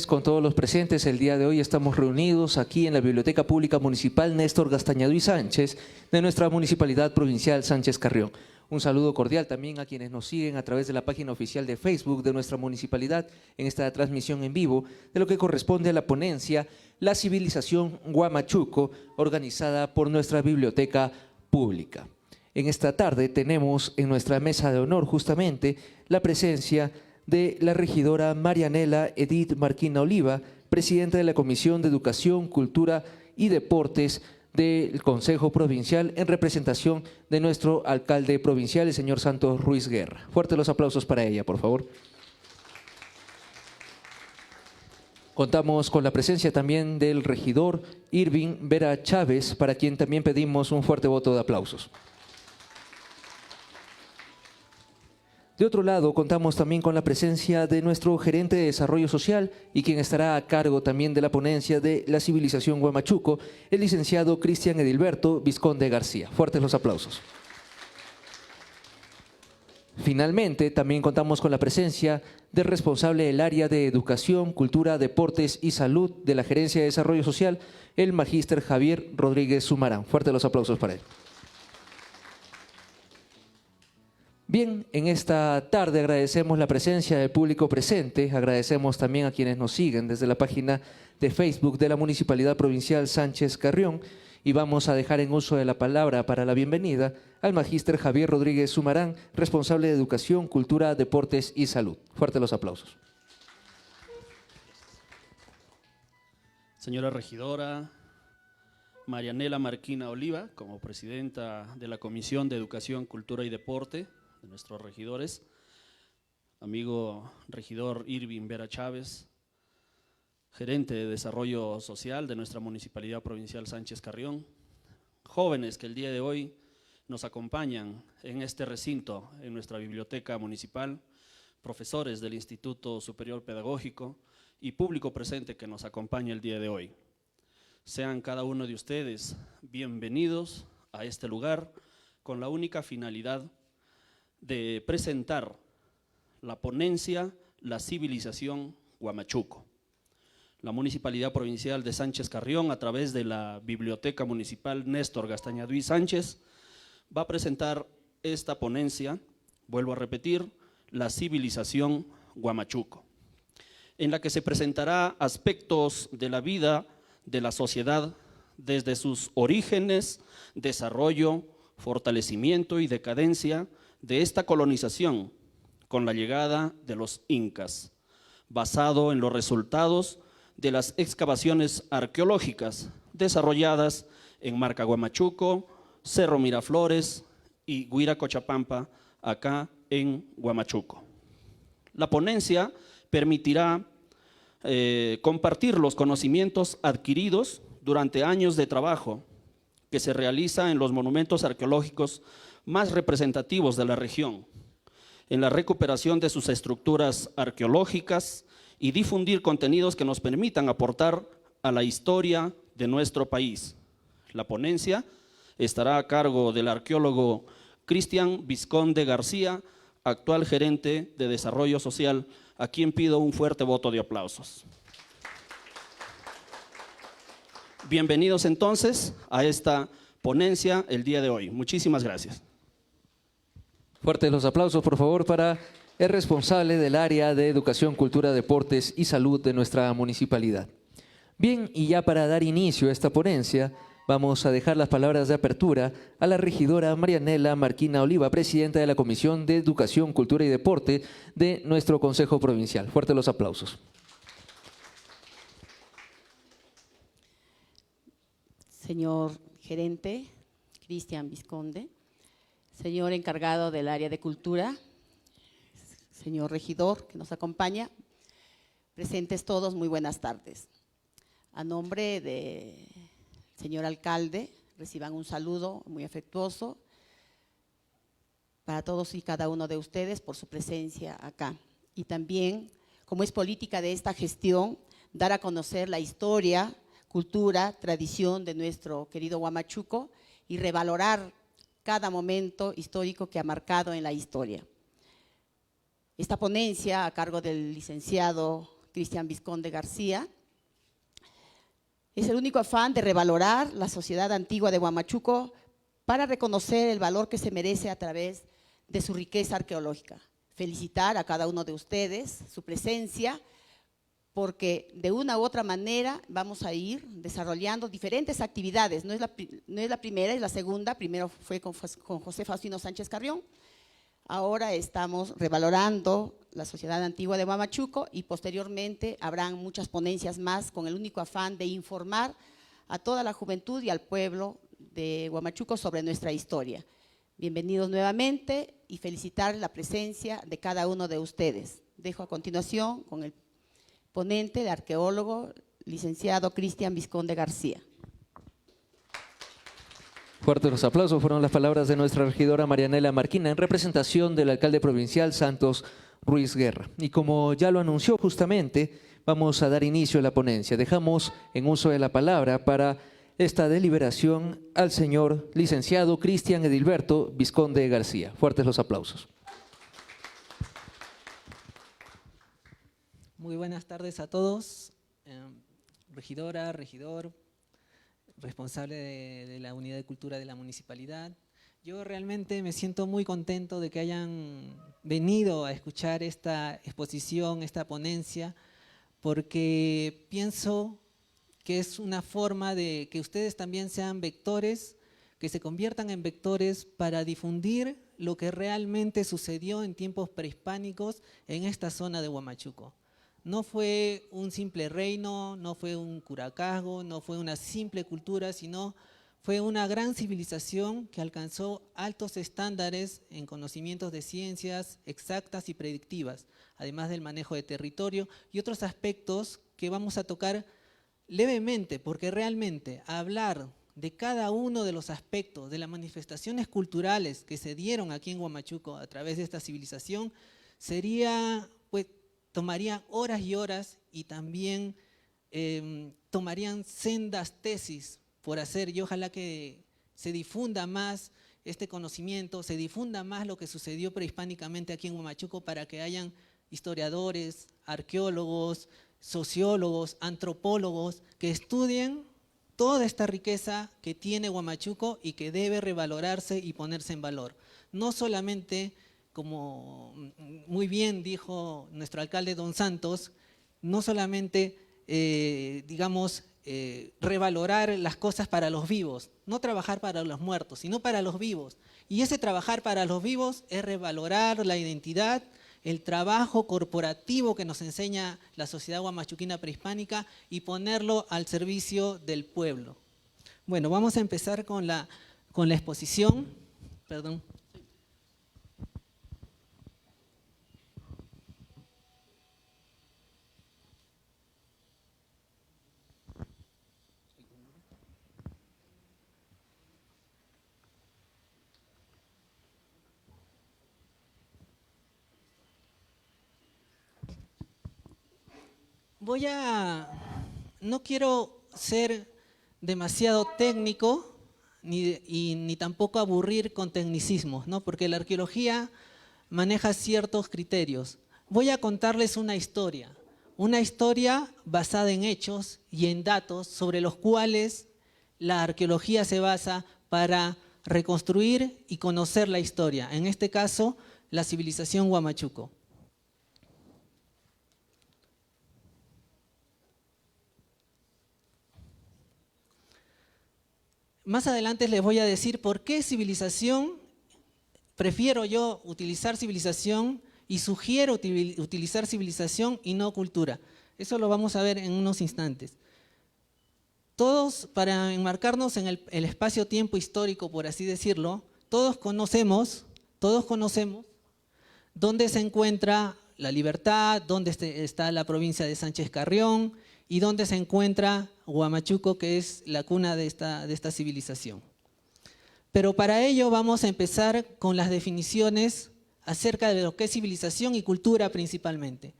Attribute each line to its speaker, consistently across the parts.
Speaker 1: Con todos los presentes, el día de hoy estamos reunidos aquí en la Biblioteca Pública Municipal Néstor Gastañaduy Sánchez de nuestra Municipalidad Provincial Sánchez Carrión. Un saludo cordial también a quienes nos siguen a través de la página oficial de Facebook de nuestra municipalidad en esta transmisión en vivo de lo que corresponde a la ponencia La Civilización Huamachuco, organizada por nuestra Biblioteca Pública. En esta tarde tenemos en nuestra mesa de honor justamente la presencia de la regidora Marianela Edith Marquina Oliva, presidenta de la Comisión de Educación, Cultura y Deportes del Consejo Provincial, en representación de nuestro alcalde provincial, el señor Santos Ruiz Guerra. Fuertes los aplausos para ella, por favor. Contamos con la presencia también del regidor Irving Vera Chávez, para quien también pedimos un fuerte voto de aplausos. De otro lado, contamos también con la presencia de nuestro gerente de Desarrollo Social y quien estará a cargo también de la ponencia de la Civilización Huamachuco, el licenciado Cristian Edilberto Vizconde García. Fuertes los aplausos. Finalmente, también contamos con la presencia del responsable del área de Educación, Cultura, Deportes y Salud de la Gerencia de Desarrollo Social, el magíster Javier Rodríguez Sumarán. Fuertes los aplausos para él. Bien, en esta tarde agradecemos la presencia del público presente, agradecemos también a quienes nos siguen desde la página de Facebook de la Municipalidad Provincial Sánchez Carrión y vamos a dejar en uso de la palabra para la bienvenida al magíster Javier Rodríguez Sumarán, responsable de Educación, Cultura, Deportes y Salud. Fuertes los aplausos.
Speaker 2: Señora regidora Marianela Marquina Oliva, como presidenta de la Comisión de Educación, Cultura y Deporte, de nuestros regidores, amigo regidor Irving Vera Chávez, gerente de Desarrollo Social de nuestra Municipalidad Provincial Sánchez Carrión, jóvenes que el día de hoy nos acompañan en este recinto, en nuestra biblioteca municipal, profesores del Instituto Superior Pedagógico y público presente que nos acompaña el día de hoy. Sean cada uno de ustedes bienvenidos a este lugar con la única finalidad de presentar la ponencia La Civilización Huamachuco. La Municipalidad Provincial de Sánchez Carrión, a través de la Biblioteca Municipal Néstor Gastañaduy Sánchez, va a presentar esta ponencia, vuelvo a repetir, La Civilización Huamachuco, en la que se presentará aspectos de la vida de la sociedad desde sus orígenes, desarrollo, fortalecimiento y decadencia de esta colonización con la llegada de los incas, basado en los resultados de las excavaciones arqueológicas desarrolladas en Marca Huamachuco, Cerro Miraflores y Huiracochapampa, acá en Huamachuco. La ponencia permitirá compartir los conocimientos adquiridos durante años de trabajo que se realiza en los monumentos arqueológicos más representativos de la región, en la recuperación de sus estructuras arqueológicas y difundir contenidos que nos permitan aportar a la historia de nuestro país. La ponencia estará a cargo del arqueólogo Cristian Vizconde García, actual gerente de Desarrollo Social, a quien pido un fuerte voto de aplausos. Bienvenidos entonces a esta ponencia el día de hoy. Muchísimas gracias.
Speaker 1: Fuertes los aplausos, por favor, para el responsable del área de Educación, Cultura, Deportes y Salud de nuestra municipalidad. Bien, y ya para dar inicio a esta ponencia, vamos a dejar las palabras de apertura a la regidora Marianela Marquina Oliva, presidenta de la Comisión de Educación, Cultura y Deporte de nuestro Consejo Provincial. Fuertes los aplausos.
Speaker 3: Señor gerente, Cristian Vizconde, señor encargado del área de cultura, señor regidor que nos acompaña, presentes todos, muy buenas tardes. A nombre del señor alcalde, reciban un saludo muy afectuoso para todos y cada uno de ustedes por su presencia acá. Y también, como es política de esta gestión, dar a conocer la historia, cultura, tradición de nuestro querido Huamachuco y revalorar cada momento histórico que ha marcado en la historia. Esta ponencia, a cargo del licenciado Cristian Vizconde García. Es el único afán de revalorar la sociedad antigua de Huamachuco para reconocer el valor que se merece a través de su riqueza arqueológica. Felicitar a cada uno de ustedes, su presencia, porque de una u otra manera vamos a ir desarrollando diferentes actividades. No es la primera, es la segunda. Primero fue con José Faustino Sánchez Carrión. Ahora estamos revalorando la sociedad antigua de Huamachuco y posteriormente habrán muchas ponencias más con el único afán de informar a toda la juventud y al pueblo de Huamachuco sobre nuestra historia. Bienvenidos nuevamente y felicitar la presencia de cada uno de ustedes. Dejo a continuación con el ponente, el arqueólogo, licenciado Cristian Vizconde García.
Speaker 1: Fuertes los aplausos fueron las palabras de nuestra regidora Marianela Marquina en representación del alcalde provincial Santos Ruiz Guerra. Y como ya lo anunció justamente, vamos a dar inicio a la ponencia. Dejamos en uso de la palabra para esta deliberación al señor licenciado Cristian Edilberto Vizconde García. Fuertes los aplausos.
Speaker 4: Muy buenas tardes a todos, regidora, regidor, responsable de la Unidad de Cultura de la Municipalidad. Yo realmente me siento muy contento de que hayan venido a escuchar esta exposición, esta ponencia, porque pienso que es una forma de que ustedes también sean vectores, que se conviertan en vectores para difundir lo que realmente sucedió en tiempos prehispánicos en esta zona de Huamachuco. No fue un simple reino, no fue un curacazgo, no fue una simple cultura, sino fue una gran civilización que alcanzó altos estándares en conocimientos de ciencias exactas y predictivas, además del manejo de territorio y otros aspectos que vamos a tocar levemente, porque realmente hablar de cada uno de los aspectos de las manifestaciones culturales que se dieron aquí en Huamachuco a través de esta civilización sería, pues, tomarían horas y horas y también tomarían sendas tesis por hacer, y ojalá que se difunda más este conocimiento, se difunda más lo que sucedió prehispánicamente aquí en Huamachuco para que hayan historiadores, arqueólogos, sociólogos, antropólogos que estudien toda esta riqueza que tiene Huamachuco y que debe revalorarse y ponerse en valor. No solamente, como muy bien dijo nuestro alcalde Don Santos, no solamente, revalorar las cosas para los vivos, no trabajar para los muertos, sino para los vivos. Y ese trabajar para los vivos es revalorar la identidad, el trabajo corporativo que nos enseña la sociedad huamachuquina prehispánica y ponerlo al servicio del pueblo. Bueno, vamos a empezar con la exposición. Perdón. No quiero ser demasiado técnico ni tampoco aburrir con tecnicismos, ¿no? Porque la arqueología maneja ciertos criterios. Voy a contarles una historia basada en hechos y en datos sobre los cuales la arqueología se basa para reconstruir y conocer la historia, en este caso, la civilización Huamachuco. Más adelante les voy a decir por qué civilización, prefiero yo utilizar civilización y sugiero utilizar civilización y no cultura. Eso lo vamos a ver en unos instantes. Todos, para enmarcarnos en el espacio-tiempo histórico, por así decirlo, todos conocemos dónde se encuentra La Libertad, dónde está la provincia de Sánchez Carrión, y dónde se encuentra Huamachuco, que es la cuna de esta civilización. Pero para ello vamos a empezar con las definiciones acerca de lo que es civilización y cultura principalmente.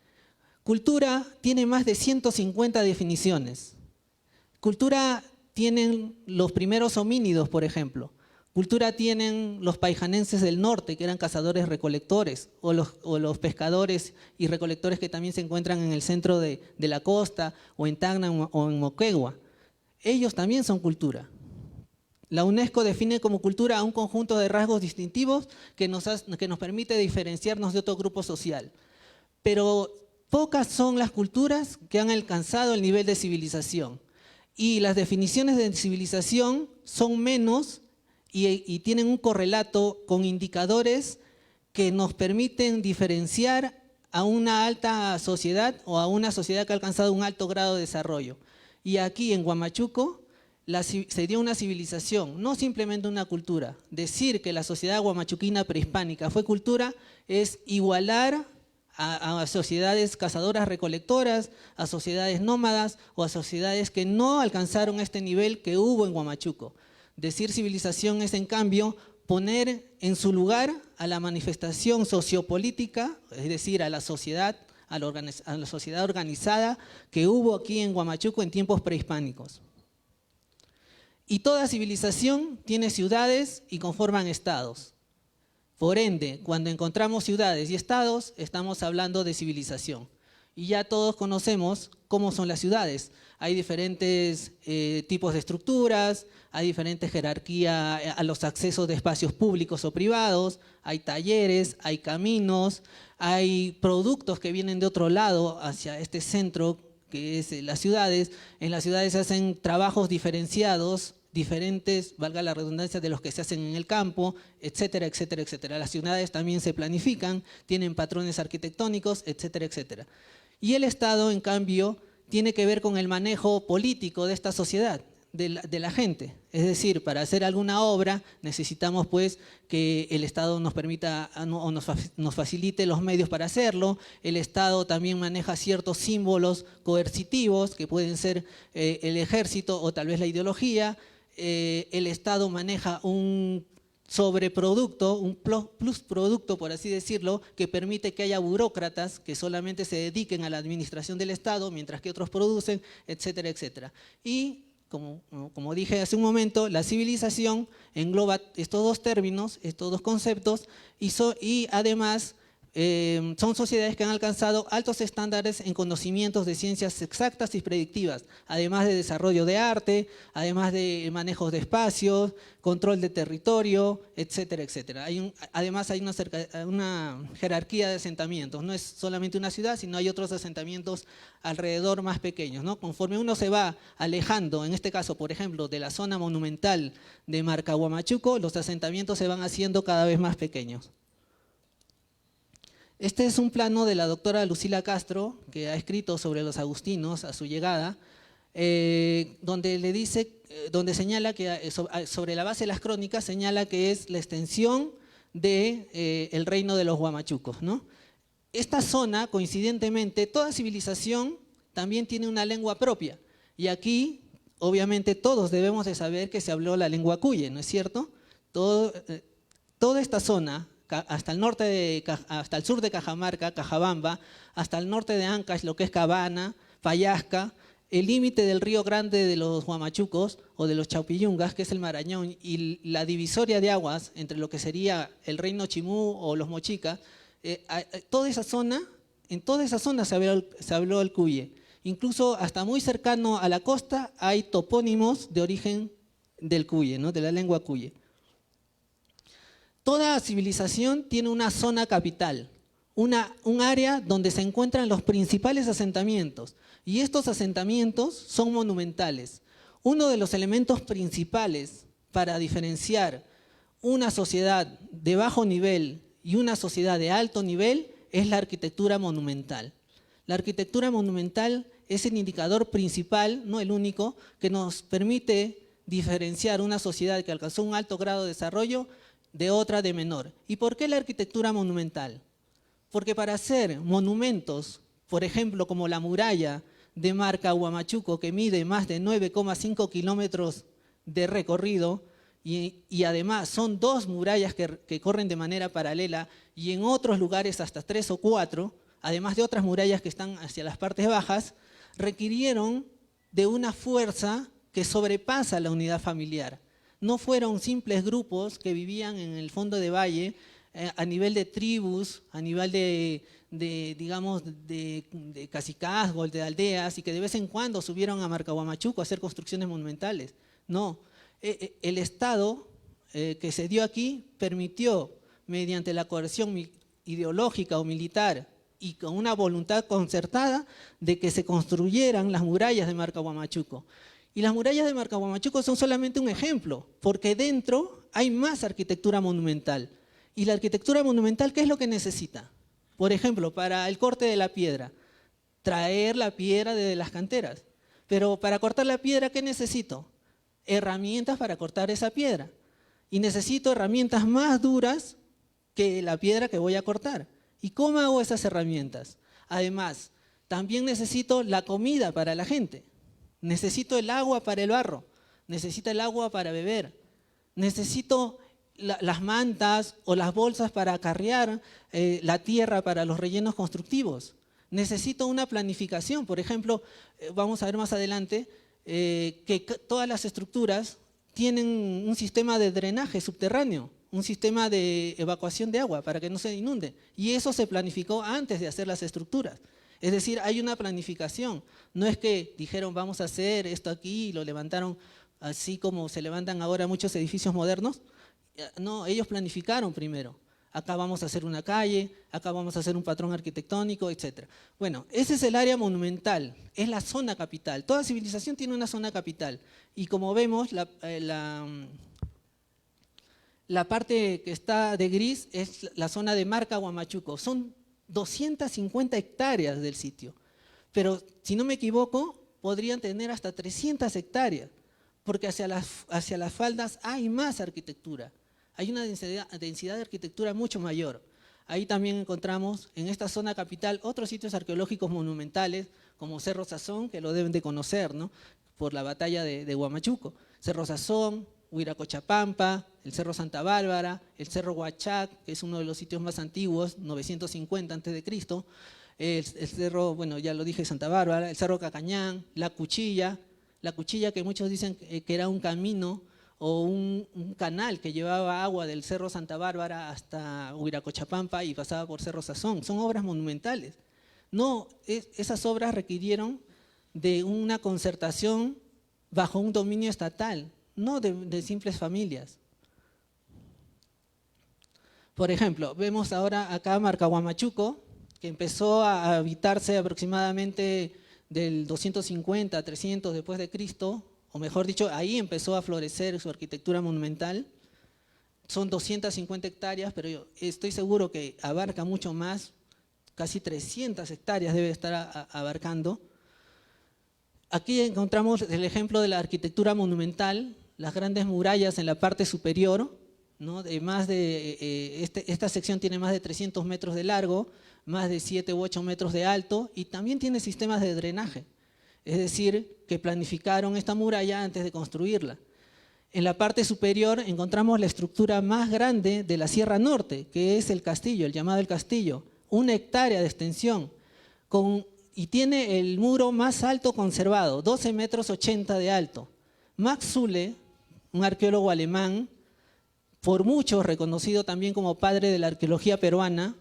Speaker 4: Cultura tiene más de 150 definiciones. Cultura tienen los primeros homínidos, por ejemplo. Cultura tienen los paijanenses del norte, que eran cazadores-recolectores, o los pescadores y recolectores que también se encuentran en el centro de la costa, o en Tacna o en Moquegua. Ellos también son cultura. La UNESCO define como cultura a un conjunto de rasgos distintivos que nos permite diferenciarnos de otro grupo social. Pero pocas son las culturas que han alcanzado el nivel de civilización. Y las definiciones de civilización son menos y tienen un correlato con indicadores que nos permiten diferenciar a una alta sociedad o a una sociedad que ha alcanzado un alto grado de desarrollo. Y aquí en Huamachuco se dio una civilización, no simplemente una cultura. Decir que la sociedad huamachuquina prehispánica fue cultura es igualar a sociedades cazadoras recolectoras, a sociedades nómadas o a sociedades que no alcanzaron este nivel que hubo en Huamachuco. Decir civilización es, en cambio, poner en su lugar a la manifestación sociopolítica, es decir, a la sociedad organizada que hubo aquí en Huamachuco en tiempos prehispánicos. Y toda civilización tiene ciudades y conforman estados. Por ende, cuando encontramos ciudades y estados, estamos hablando de civilización. Y ya todos conocemos cómo son las ciudades. Hay diferentes tipos de estructuras, hay diferentes jerarquías a los accesos de espacios públicos o privados, hay talleres, hay caminos, hay productos que vienen de otro lado hacia este centro que es las ciudades. En las ciudades se hacen trabajos diferenciados, diferentes, valga la redundancia, de los que se hacen en el campo, etcétera, etcétera, etcétera. Las ciudades también se planifican, tienen patrones arquitectónicos, etcétera, etcétera. Y el Estado, en cambio, tiene que ver con el manejo político de esta sociedad, de la gente. Es decir, para hacer alguna obra necesitamos pues que el Estado nos permita o nos facilite los medios para hacerlo. El Estado también maneja ciertos símbolos coercitivos que pueden ser el ejército o tal vez la ideología. El Estado maneja un sobreproducto, un plusproducto, por así decirlo, que permite que haya burócratas que solamente se dediquen a la administración del Estado, mientras que otros producen, etcétera, etcétera. Y como dije hace un momento, la civilización engloba estos dos términos, estos dos conceptos, y además son sociedades que han alcanzado altos estándares en conocimientos de ciencias exactas y predictivas, además de desarrollo de arte, además de manejos de espacios, control de territorio, etcétera, etcétera. Además hay una jerarquía de asentamientos, no es solamente una ciudad, sino hay otros asentamientos alrededor más pequeños, ¿no? Conforme uno se va alejando, en este caso, por ejemplo, de la zona monumental de Marca Huamachuco, los asentamientos se van haciendo cada vez más pequeños. Este es un plano de la doctora Lucila Castro, que ha escrito sobre los agustinos a su llegada, donde señala que, sobre la base de las crónicas, señala que es la extensión del reino de los huamachucos, ¿no? Esta zona, coincidentemente, toda civilización también tiene una lengua propia. Y aquí, obviamente, todos debemos de saber que se habló la lengua cuye, ¿no es cierto? Toda esta zona, hasta el sur de Cajamarca, Cajabamba, hasta el norte de Ancash, lo que es Cabana, Payasca, el límite del río Grande de los Huamachucos o de los Chaupiyungas, que es el Marañón, y la divisoria de aguas entre lo que sería el reino Chimú o los Mochicas, en toda esa zona se habló el cuye. Incluso hasta muy cercano a la costa hay topónimos de origen del cuye, ¿no? De la lengua cuye. Toda civilización tiene una zona capital, un área donde se encuentran los principales asentamientos, y estos asentamientos son monumentales. Uno de los elementos principales para diferenciar una sociedad de bajo nivel y una sociedad de alto nivel es la arquitectura monumental. La arquitectura monumental es el indicador principal, no el único, que nos permite diferenciar una sociedad que alcanzó un alto grado de desarrollo de otra de menor. ¿Y por qué la arquitectura monumental? Porque para hacer monumentos, por ejemplo, como la muralla de Marca Huamachuco, que mide más de 9,5 kilómetros de recorrido, y además son dos murallas que corren de manera paralela, y en otros lugares hasta 3 o 4, además de otras murallas que están hacia las partes bajas, requirieron de una fuerza que sobrepasa la unidad familiar. no fueron simples grupos que vivían en el fondo de valle a nivel de tribus, a nivel digamos, de cacicazgos, de aldeas, y que de vez en cuando subieron a Marcahuamachuco a hacer construcciones monumentales. No, el Estado que se dio aquí permitió, mediante la coerción ideológica o militar y con una voluntad concertada, de que se construyeran las murallas de Marcahuamachuco. Y las murallas de Marcahuamachuco son solamente un ejemplo, porque dentro hay más arquitectura monumental. Y la arquitectura monumental, ¿qué es lo que necesita? Por ejemplo, para el corte de la piedra, traer la piedra de las canteras. Pero para cortar la piedra, ¿qué necesito? Herramientas para cortar esa piedra. Y necesito herramientas más duras que la piedra que voy a cortar. ¿Y cómo hago esas herramientas? Además, también necesito la comida para la gente. Necesito el agua para el barro, necesito el agua para beber, necesito las mantas o las bolsas para acarrear la tierra para los rellenos constructivos. Necesito una planificación, por ejemplo, vamos a ver más adelante que todas las estructuras tienen un sistema de drenaje subterráneo, un sistema de evacuación de agua para que no se inunde. Y eso se planificó antes de hacer las estructuras. Es decir, hay una planificación. No es que dijeron vamos a hacer esto aquí y lo levantaron así como se levantan ahora muchos edificios modernos. No, ellos planificaron primero. Acá vamos a hacer una calle, acá vamos a hacer un patrón arquitectónico, etc. Bueno, ese es el área monumental, es la zona capital. Toda civilización tiene una zona capital. Y como vemos, la parte que está de gris es la zona de Marcahuamachuco. Son 250 hectáreas del sitio, pero si no me equivoco, podrían tener hasta 300 hectáreas, porque hacia las faldas hay más arquitectura, hay una densidad de arquitectura mucho mayor. Ahí también encontramos en esta zona capital otros sitios arqueológicos monumentales, como Cerro Sazón, que lo deben de conocer, ¿no?, por la batalla de Huamachuco. Cerro Sazón, Huiracochapampa, el Cerro Santa Bárbara, el Cerro Huachac, que es uno de los sitios más antiguos, 950 a.C., el Cerro, bueno, ya lo dije, Santa Bárbara, el Cerro Cacañán, la Cuchilla que muchos dicen que era un camino o un canal que llevaba agua del Cerro Santa Bárbara hasta Huiracochapampa y pasaba por Cerro Sazón. Son obras monumentales. No, esas obras requirieron de una concertación bajo un dominio estatal, no de simples familias. Por ejemplo, vemos ahora acá Marcahuamachuco, que empezó a habitarse aproximadamente del 250 a 300 después de Cristo, o mejor dicho, ahí empezó a florecer su arquitectura monumental. Son 250 hectáreas, pero yo estoy seguro que abarca mucho más, casi 300 hectáreas debe estar abarcando. Aquí encontramos el ejemplo de la arquitectura monumental, las grandes murallas en la parte superior, ¿no? Esta sección tiene más de 300 metros de largo, más de 7 u 8 metros de alto y también tiene sistemas de drenaje. Es decir, que planificaron esta muralla antes de construirla. En la parte superior encontramos la estructura más grande de la Sierra Norte, que es el castillo, el llamado el castillo, 1 hectárea de extensión, y tiene el muro más alto conservado, 12 metros 80 de alto. Max Zülle, un arqueólogo alemán, por muchos reconocido también como padre de la arqueología peruana,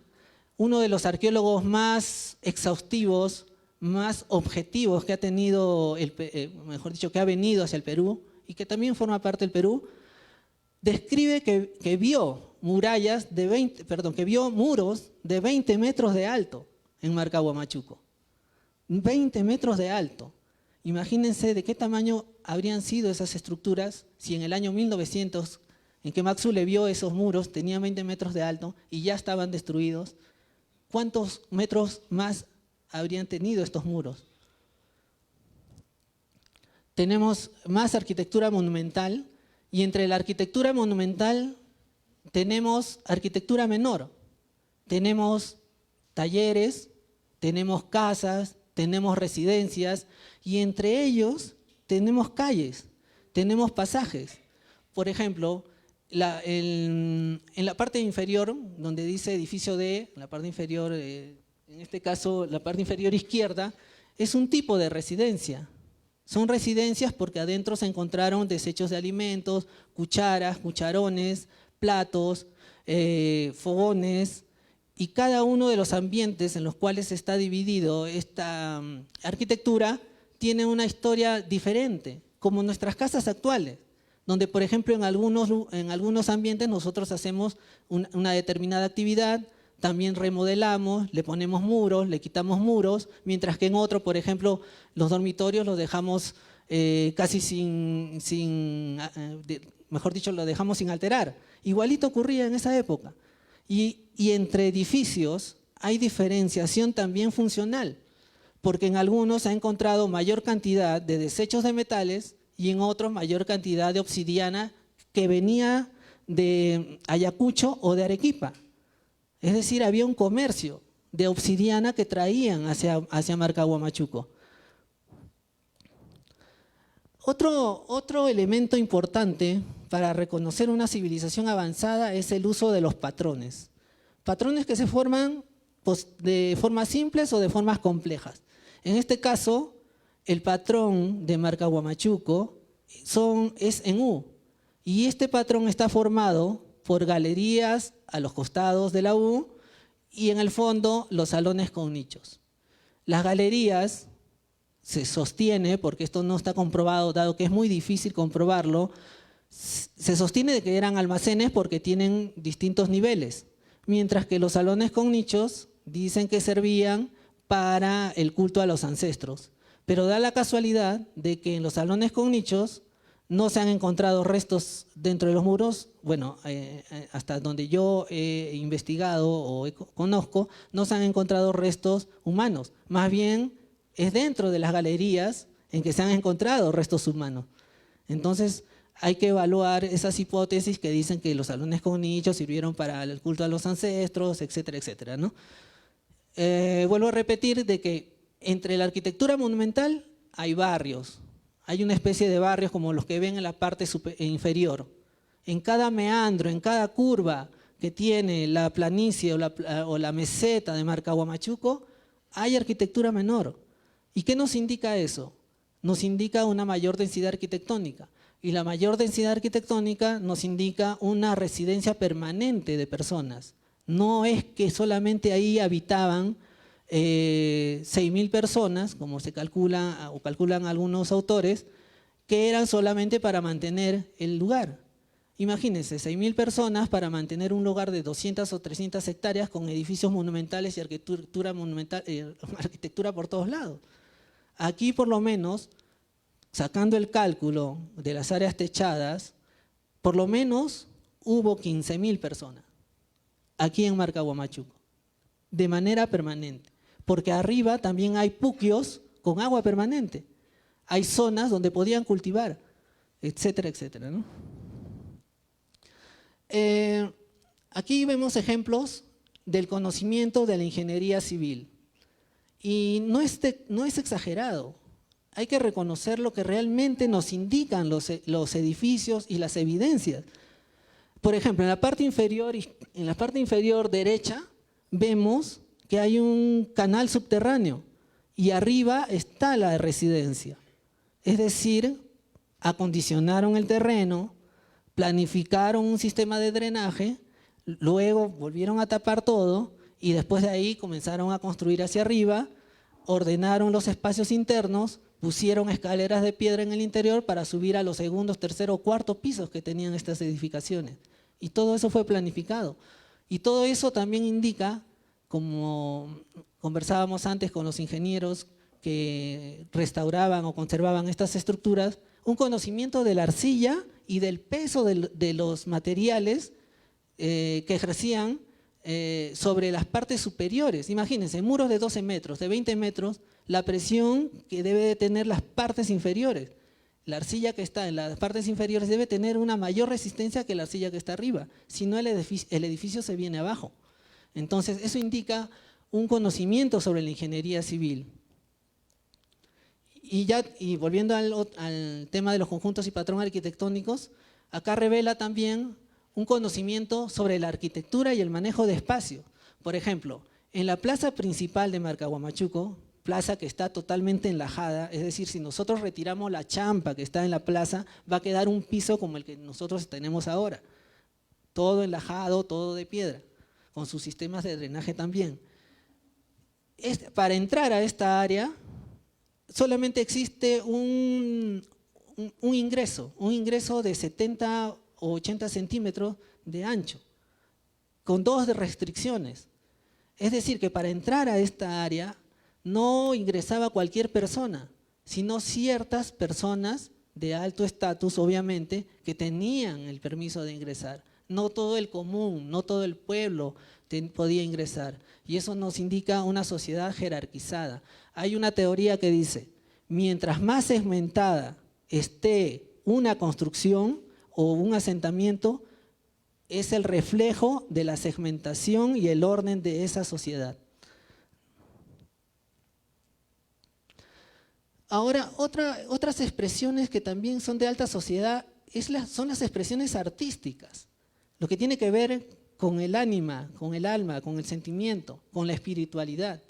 Speaker 4: uno de los arqueólogos más exhaustivos, más objetivos que ha tenido, mejor dicho, que ha venido hacia el Perú y que también forma parte del Perú, describe que vio que vio muros de 20 metros de alto en Marcahuamachuco. 20 metros de alto. Imagínense de qué tamaño habrían sido esas estructuras si en el año 1900, en que Max Zülle vio esos muros, tenían 20 metros de alto y ya estaban destruidos. ¿Cuántos metros más habrían tenido estos muros? Tenemos más arquitectura monumental y entre la arquitectura monumental tenemos arquitectura menor. Tenemos talleres, tenemos casas, tenemos residencias y entre ellos tenemos calles, tenemos pasajes. Por ejemplo, en la parte inferior, donde dice edificio D, la parte inferior, en este caso la parte inferior izquierda, es un tipo de residencia. Son residencias porque adentro se encontraron desechos de alimentos, cucharas, cucharones, platos, fogones, y cada uno de los ambientes en los cuales está dividido esta arquitectura tiene una historia diferente, como nuestras casas actuales, donde por ejemplo en algunos ambientes nosotros hacemos una determinada actividad, también remodelamos, le ponemos muros, le quitamos muros, mientras que en otro, por ejemplo, los dormitorios los dejamos casi mejor dicho, lo dejamos sin alterar. Igualito ocurría en esa época. Y entre edificios hay diferenciación también funcional, porque en algunos se ha encontrado mayor cantidad de desechos de metales y en otros mayor cantidad de obsidiana que venía de Ayacucho o de Arequipa. Es decir, había un comercio de obsidiana que traían hacia Marca Huamachuco. Otro elemento importante para reconocer una civilización avanzada es el uso de los patrones. Patrones que se forman de formas simples o de formas complejas. En este caso, el patrón de Marca Huamachuco es en U. Y este patrón está formado por galerías a los costados de la U y en el fondo los salones con nichos. Las galerías se sostiene, porque esto no está comprobado, dado que es muy difícil comprobarlo, se sostiene de que eran almacenes porque tienen distintos niveles, mientras que los salones con nichos dicen que servían para el culto a los ancestros. Pero da la casualidad de que en los salones con nichos no se han encontrado restos dentro de los muros, bueno, hasta donde yo he investigado o conozco, no se han encontrado restos humanos. Más bien es dentro de las galerías en que se han encontrado restos humanos. Entonces hay que evaluar esas hipótesis que dicen que los salones con nichos sirvieron para el culto a los ancestros, etcétera, etcétera, ¿no? Vuelvo a repetir de que entre la arquitectura monumental hay barrios. Hay una especie de barrios como los que ven en la parte inferior. En cada meandro, en cada curva que tiene la planicie o la meseta de Marca Huamachuco, hay arquitectura menor. ¿Y qué nos indica eso? Nos indica una mayor densidad arquitectónica. Y la mayor densidad arquitectónica nos indica una residencia permanente de personas. No es que solamente ahí habitaban 6.000 personas, como se calcula o calculan algunos autores, que eran solamente para mantener el lugar. Imagínense, 6.000 personas para mantener un lugar de 200 o 300 hectáreas con edificios monumentales y arquitectura por todos lados. Aquí por lo menos, sacando el cálculo de las áreas techadas, por lo menos hubo 15.000 personas aquí en Marca Huamachuco, de manera permanente. Porque arriba también hay puquios con agua permanente. Hay zonas donde podían cultivar, etcétera, etcétera, ¿no? Aquí vemos ejemplos del conocimiento de la ingeniería civil. Y no es exagerado. Hay que reconocer lo que realmente nos indican los edificios y las evidencias. Por ejemplo, en la parte inferior derecha vemos que hay un canal subterráneo y arriba está la residencia. Es decir, acondicionaron el terreno, planificaron un sistema de drenaje, luego volvieron a tapar todo y después de ahí comenzaron a construir hacia arriba, ordenaron los espacios internos, pusieron escaleras de piedra en el interior para subir a los segundos, terceros o cuartos pisos que tenían estas edificaciones. Y todo eso fue planificado. Y todo eso también indica, como conversábamos antes con los ingenieros que restauraban o conservaban estas estructuras, un conocimiento de la arcilla y del peso de los materiales que ejercían sobre las partes superiores. Imagínense, muros de 12 metros, de 20 metros, la presión que debe de tener las partes inferiores. La arcilla que está en las partes inferiores debe tener una mayor resistencia que la arcilla que está arriba, si no el edificio se viene abajo. Entonces, eso indica un conocimiento sobre la ingeniería civil. Y volviendo al tema de los conjuntos y patrones arquitectónicos, acá revela también un conocimiento sobre la arquitectura y el manejo de espacio. Por ejemplo, en la plaza principal de Marca Huamachuco, plaza que está totalmente enlajada, es decir, si nosotros retiramos la champa que está en la plaza, va a quedar un piso como el que nosotros tenemos ahora, todo enlajado, todo de piedra, con sus sistemas de drenaje también. Para entrar a esta área solamente existe un ingreso de 70 o 80 centímetros de ancho, con dos restricciones. Es decir, que para entrar a esta área no ingresaba cualquier persona, sino ciertas personas de alto estatus, obviamente, que tenían el permiso de ingresar. No todo el común, no todo el pueblo podía ingresar. Y eso nos indica una sociedad jerarquizada. Hay una teoría que dice, mientras más segmentada esté una construcción o un asentamiento, es el reflejo de la segmentación y el orden de esa sociedad. Ahora, otras expresiones que también son de alta sociedad son las expresiones artísticas, lo que tiene que ver con el ánima, con el alma, con el sentimiento, con la espiritualidad.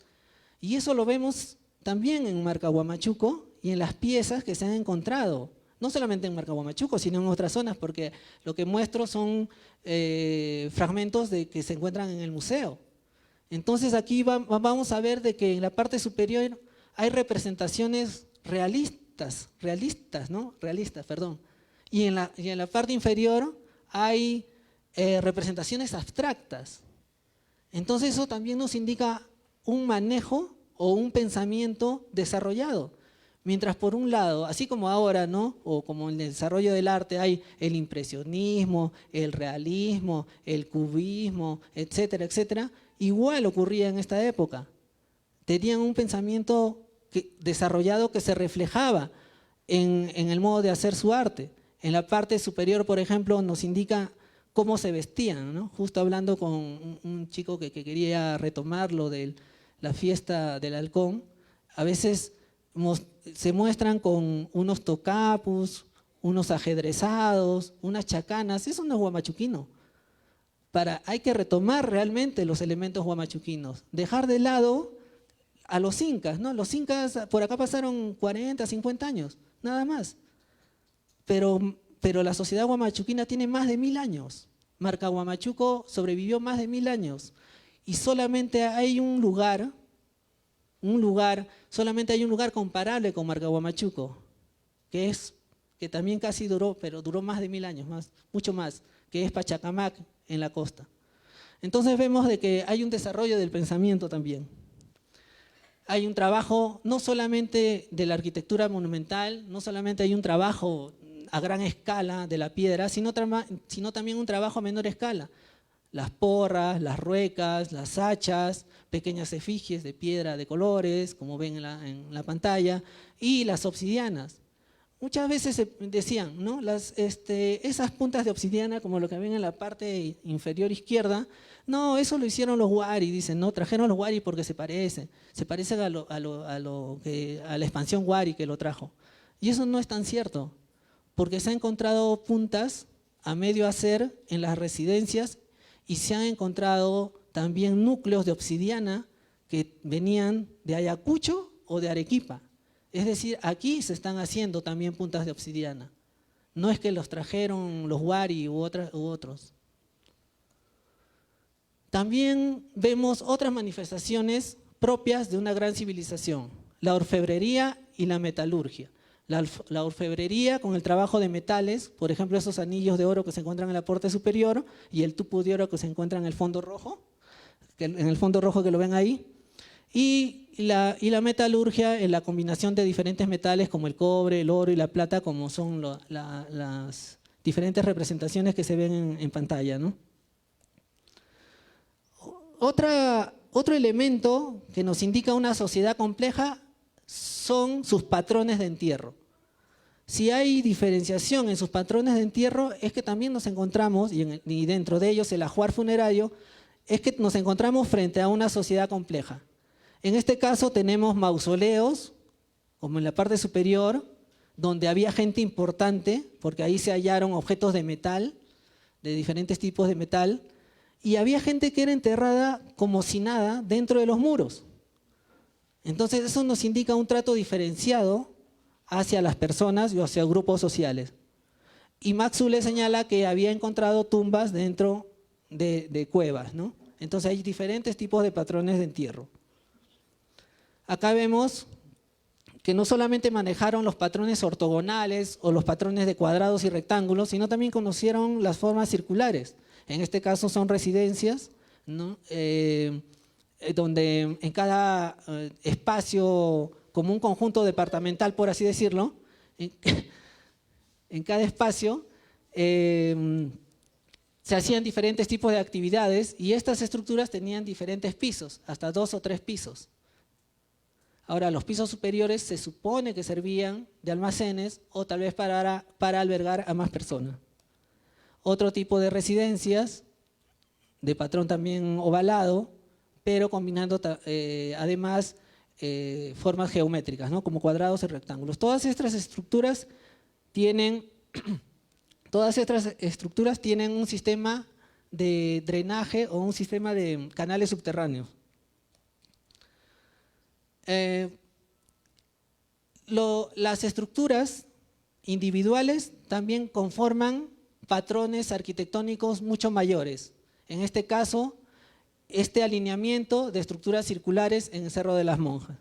Speaker 4: Y eso lo vemos también en Marca Huamachuco y en las piezas que se han encontrado, no solamente en Marca Huamachuco, sino en otras zonas, porque lo que muestro son fragmentos que se encuentran en el museo. Entonces aquí vamos a ver de que en la parte superior hay representaciones realistas, y en la parte inferior hay representaciones abstractas. Entonces eso también nos indica un manejo o un pensamiento desarrollado. Mientras por un lado, así como ahora, ¿no?, o como en el desarrollo del arte hay el impresionismo, el realismo, el cubismo, etcétera, etcétera, igual ocurría en esta época. Tenían un pensamiento desarrollado que se reflejaba en el modo de hacer su arte. En la parte superior, por ejemplo, nos indica cómo se vestían, ¿no? Justo hablando con un chico que quería retomar lo de la fiesta del halcón, a veces se muestran con unos tocapus, unos ajedrezados, unas chacanas. Eso no es huamachuquino. Hay que retomar realmente los elementos huamachuquinos, dejar de lado a los incas, ¿no? Los incas por acá pasaron 40, 50 años, nada más. Pero la sociedad huamachuquina tiene más de 1000 años. Marca Huamachuco sobrevivió más de 1000 años. Y solamente hay solamente hay un lugar comparable con Marca Huamachuco, que también casi duró, pero duró más de 1000 años, mucho más, que es Pachacamac en la costa. Entonces vemos de que hay un desarrollo del pensamiento también. Hay un trabajo no solamente de la arquitectura monumental, no solamente hay un trabajo a gran escala de la piedra, sino también un trabajo a menor escala. Las porras, las ruecas, las hachas, pequeñas efigies de piedra de colores, como ven en la pantalla, y las obsidianas. Muchas veces se decían, ¿no?, esas puntas de obsidiana, como lo que ven en la parte inferior izquierda, no, eso lo hicieron los Wari, dicen, no, trajeron los Wari porque se parecen a la expansión Wari que lo trajo. Y eso no es tan cierto, porque se han encontrado puntas a medio hacer en las residencias y se han encontrado también núcleos de obsidiana que venían de Ayacucho o de Arequipa. Es decir, aquí se están haciendo también puntas de obsidiana. No es que los trajeron los Wari u otros. También vemos otras manifestaciones propias de una gran civilización, la orfebrería y la metalurgia. La orfebrería con el trabajo de metales, por ejemplo esos anillos de oro que se encuentran en la parte superior y el tupu de oro que se encuentra en el fondo rojo, que lo ven ahí, y la metalurgia en la combinación de diferentes metales como el cobre, el oro y la plata, como son las diferentes representaciones que se ven en pantalla, ¿no? Otro elemento que nos indica una sociedad compleja son sus patrones de entierro. Si hay diferenciación en sus patrones de entierro, es que también nos encontramos, y dentro de ellos el ajuar funerario, es que nos encontramos frente a una sociedad compleja. En este caso tenemos mausoleos, como en la parte superior, donde había gente importante, porque ahí se hallaron objetos de metal, de diferentes tipos de metal, y había gente que era enterrada como si nada dentro de los muros. Entonces eso nos indica un trato diferenciado hacia las personas y hacia grupos sociales. Y Max Zule señala que había encontrado tumbas dentro de cuevas, ¿no? Entonces hay diferentes tipos de patrones de entierro. Acá vemos que no solamente manejaron los patrones ortogonales o los patrones de cuadrados y rectángulos, sino también conocieron las formas circulares. En este caso son residencias, ¿no? Donde en cada espacio, como un conjunto departamental, por así decirlo, en cada espacio se hacían diferentes tipos de actividades y estas estructuras tenían diferentes pisos, hasta 2 o 3 pisos. Ahora, los pisos superiores se supone que servían de almacenes o tal vez para albergar a más personas. Otro tipo de residencias, de patrón también ovalado, pero combinando además formas geométricas, ¿no? Como cuadrados y rectángulos. Todas estas estructuras tienen un sistema de drenaje o un sistema de canales subterráneos. Las estructuras individuales también conforman patrones arquitectónicos mucho mayores. En este caso, este alineamiento de estructuras circulares en el Cerro de las Monjas.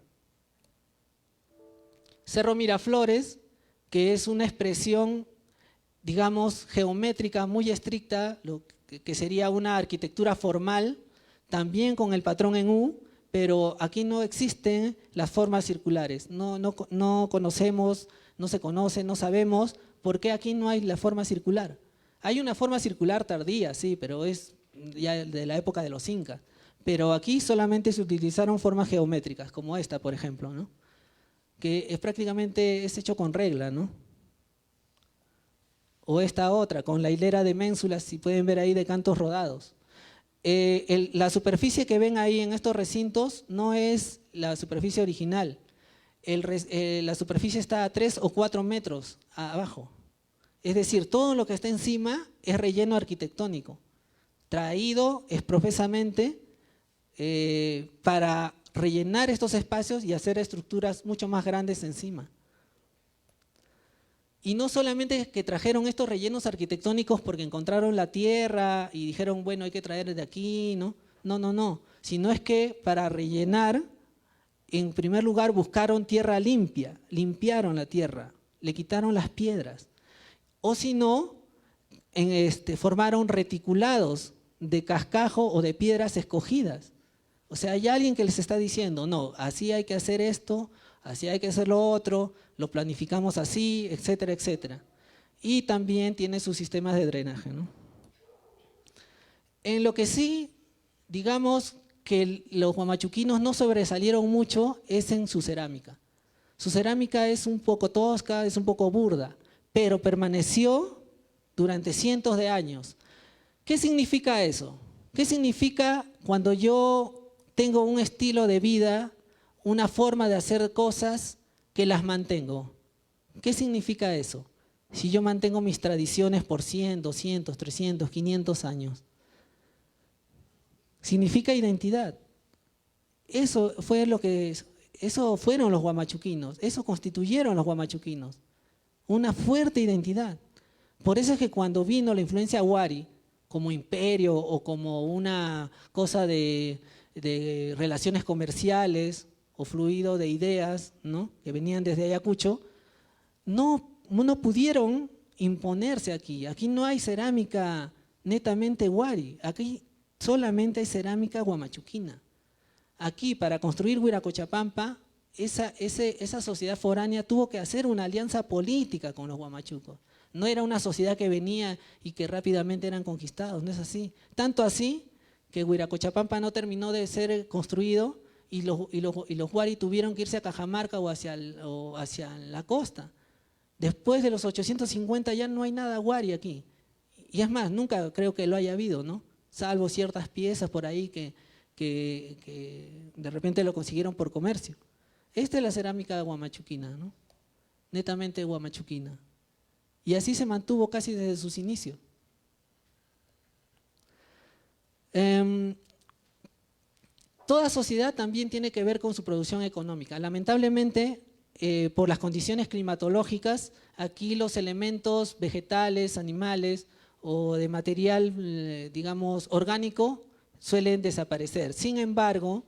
Speaker 4: Cerro Miraflores, que es una expresión, digamos, geométrica muy estricta, lo que sería una arquitectura formal, también con el patrón en U, pero aquí no existen las formas circulares, no conocemos, no se conoce, no sabemos por qué aquí no hay la forma circular. Hay una forma circular tardía, sí, pero es ya de la época de los incas, pero aquí solamente se utilizaron formas geométricas, como esta, por ejemplo, ¿no? Que es prácticamente hecho con regla, ¿no? O esta otra, con la hilera de ménsulas, si pueden ver ahí, de cantos rodados. La superficie que ven ahí en estos recintos no es la superficie original. La superficie está a 3 o 4 metros abajo. Es decir, todo lo que está encima es relleno arquitectónico, traído exprofesamente para rellenar estos espacios y hacer estructuras mucho más grandes encima. Y no solamente que trajeron estos rellenos arquitectónicos porque encontraron la tierra y dijeron, bueno, hay que traer de aquí, ¿no? No, sino es que para rellenar, en primer lugar buscaron tierra limpia, limpiaron la tierra, le quitaron las piedras. O si no, formaron reticulados de cascajo o de piedras escogidas. O sea, hay alguien que les está diciendo, no, así hay que hacer esto, así hay que hacer lo otro, lo planificamos así, etcétera, etcétera. Y también tiene sus sistemas de drenaje, ¿no? En lo que sí, digamos que los huamachuquinos no sobresalieron mucho es en su cerámica. Su cerámica es un poco tosca, es un poco burda, pero permaneció durante cientos de años. ¿Qué significa eso? ¿Qué significa cuando yo tengo un estilo de vida, una forma de hacer cosas que las mantengo? ¿Qué significa eso? Si yo mantengo mis tradiciones por 100, 200, 300, 500 años. Significa identidad. Eso fueron los huamachuquinos, eso constituyeron los huamachuquinos. Una fuerte identidad. Por eso es que cuando vino la influencia Wari, como imperio o como una cosa de relaciones comerciales o fluido de ideas, ¿no? Que venían desde Ayacucho, no pudieron imponerse aquí. Aquí no hay cerámica netamente Wari, aquí solamente hay cerámica huamachuquina. Aquí, para construir Huiracochapampa, esa sociedad foránea tuvo que hacer una alianza política con los huamachucos. No era una sociedad que venía y que rápidamente eran conquistados, no es así. Tanto así que Huiracochapampa no terminó de ser construido y los Wari tuvieron que irse a Cajamarca o hacia la costa. Después de los 850 ya no hay nada Wari aquí. Y es más, nunca creo que lo haya habido, ¿no? Salvo ciertas piezas por ahí que de repente lo consiguieron por comercio. Esta es la cerámica huamachuquina, ¿no? Netamente huamachuquina. Y así se mantuvo casi desde sus inicios. toda sociedad también tiene que ver con su producción económica. Lamentablemente, por las condiciones climatológicas, aquí los elementos vegetales, animales o de material, digamos, orgánico, suelen desaparecer. Sin embargo,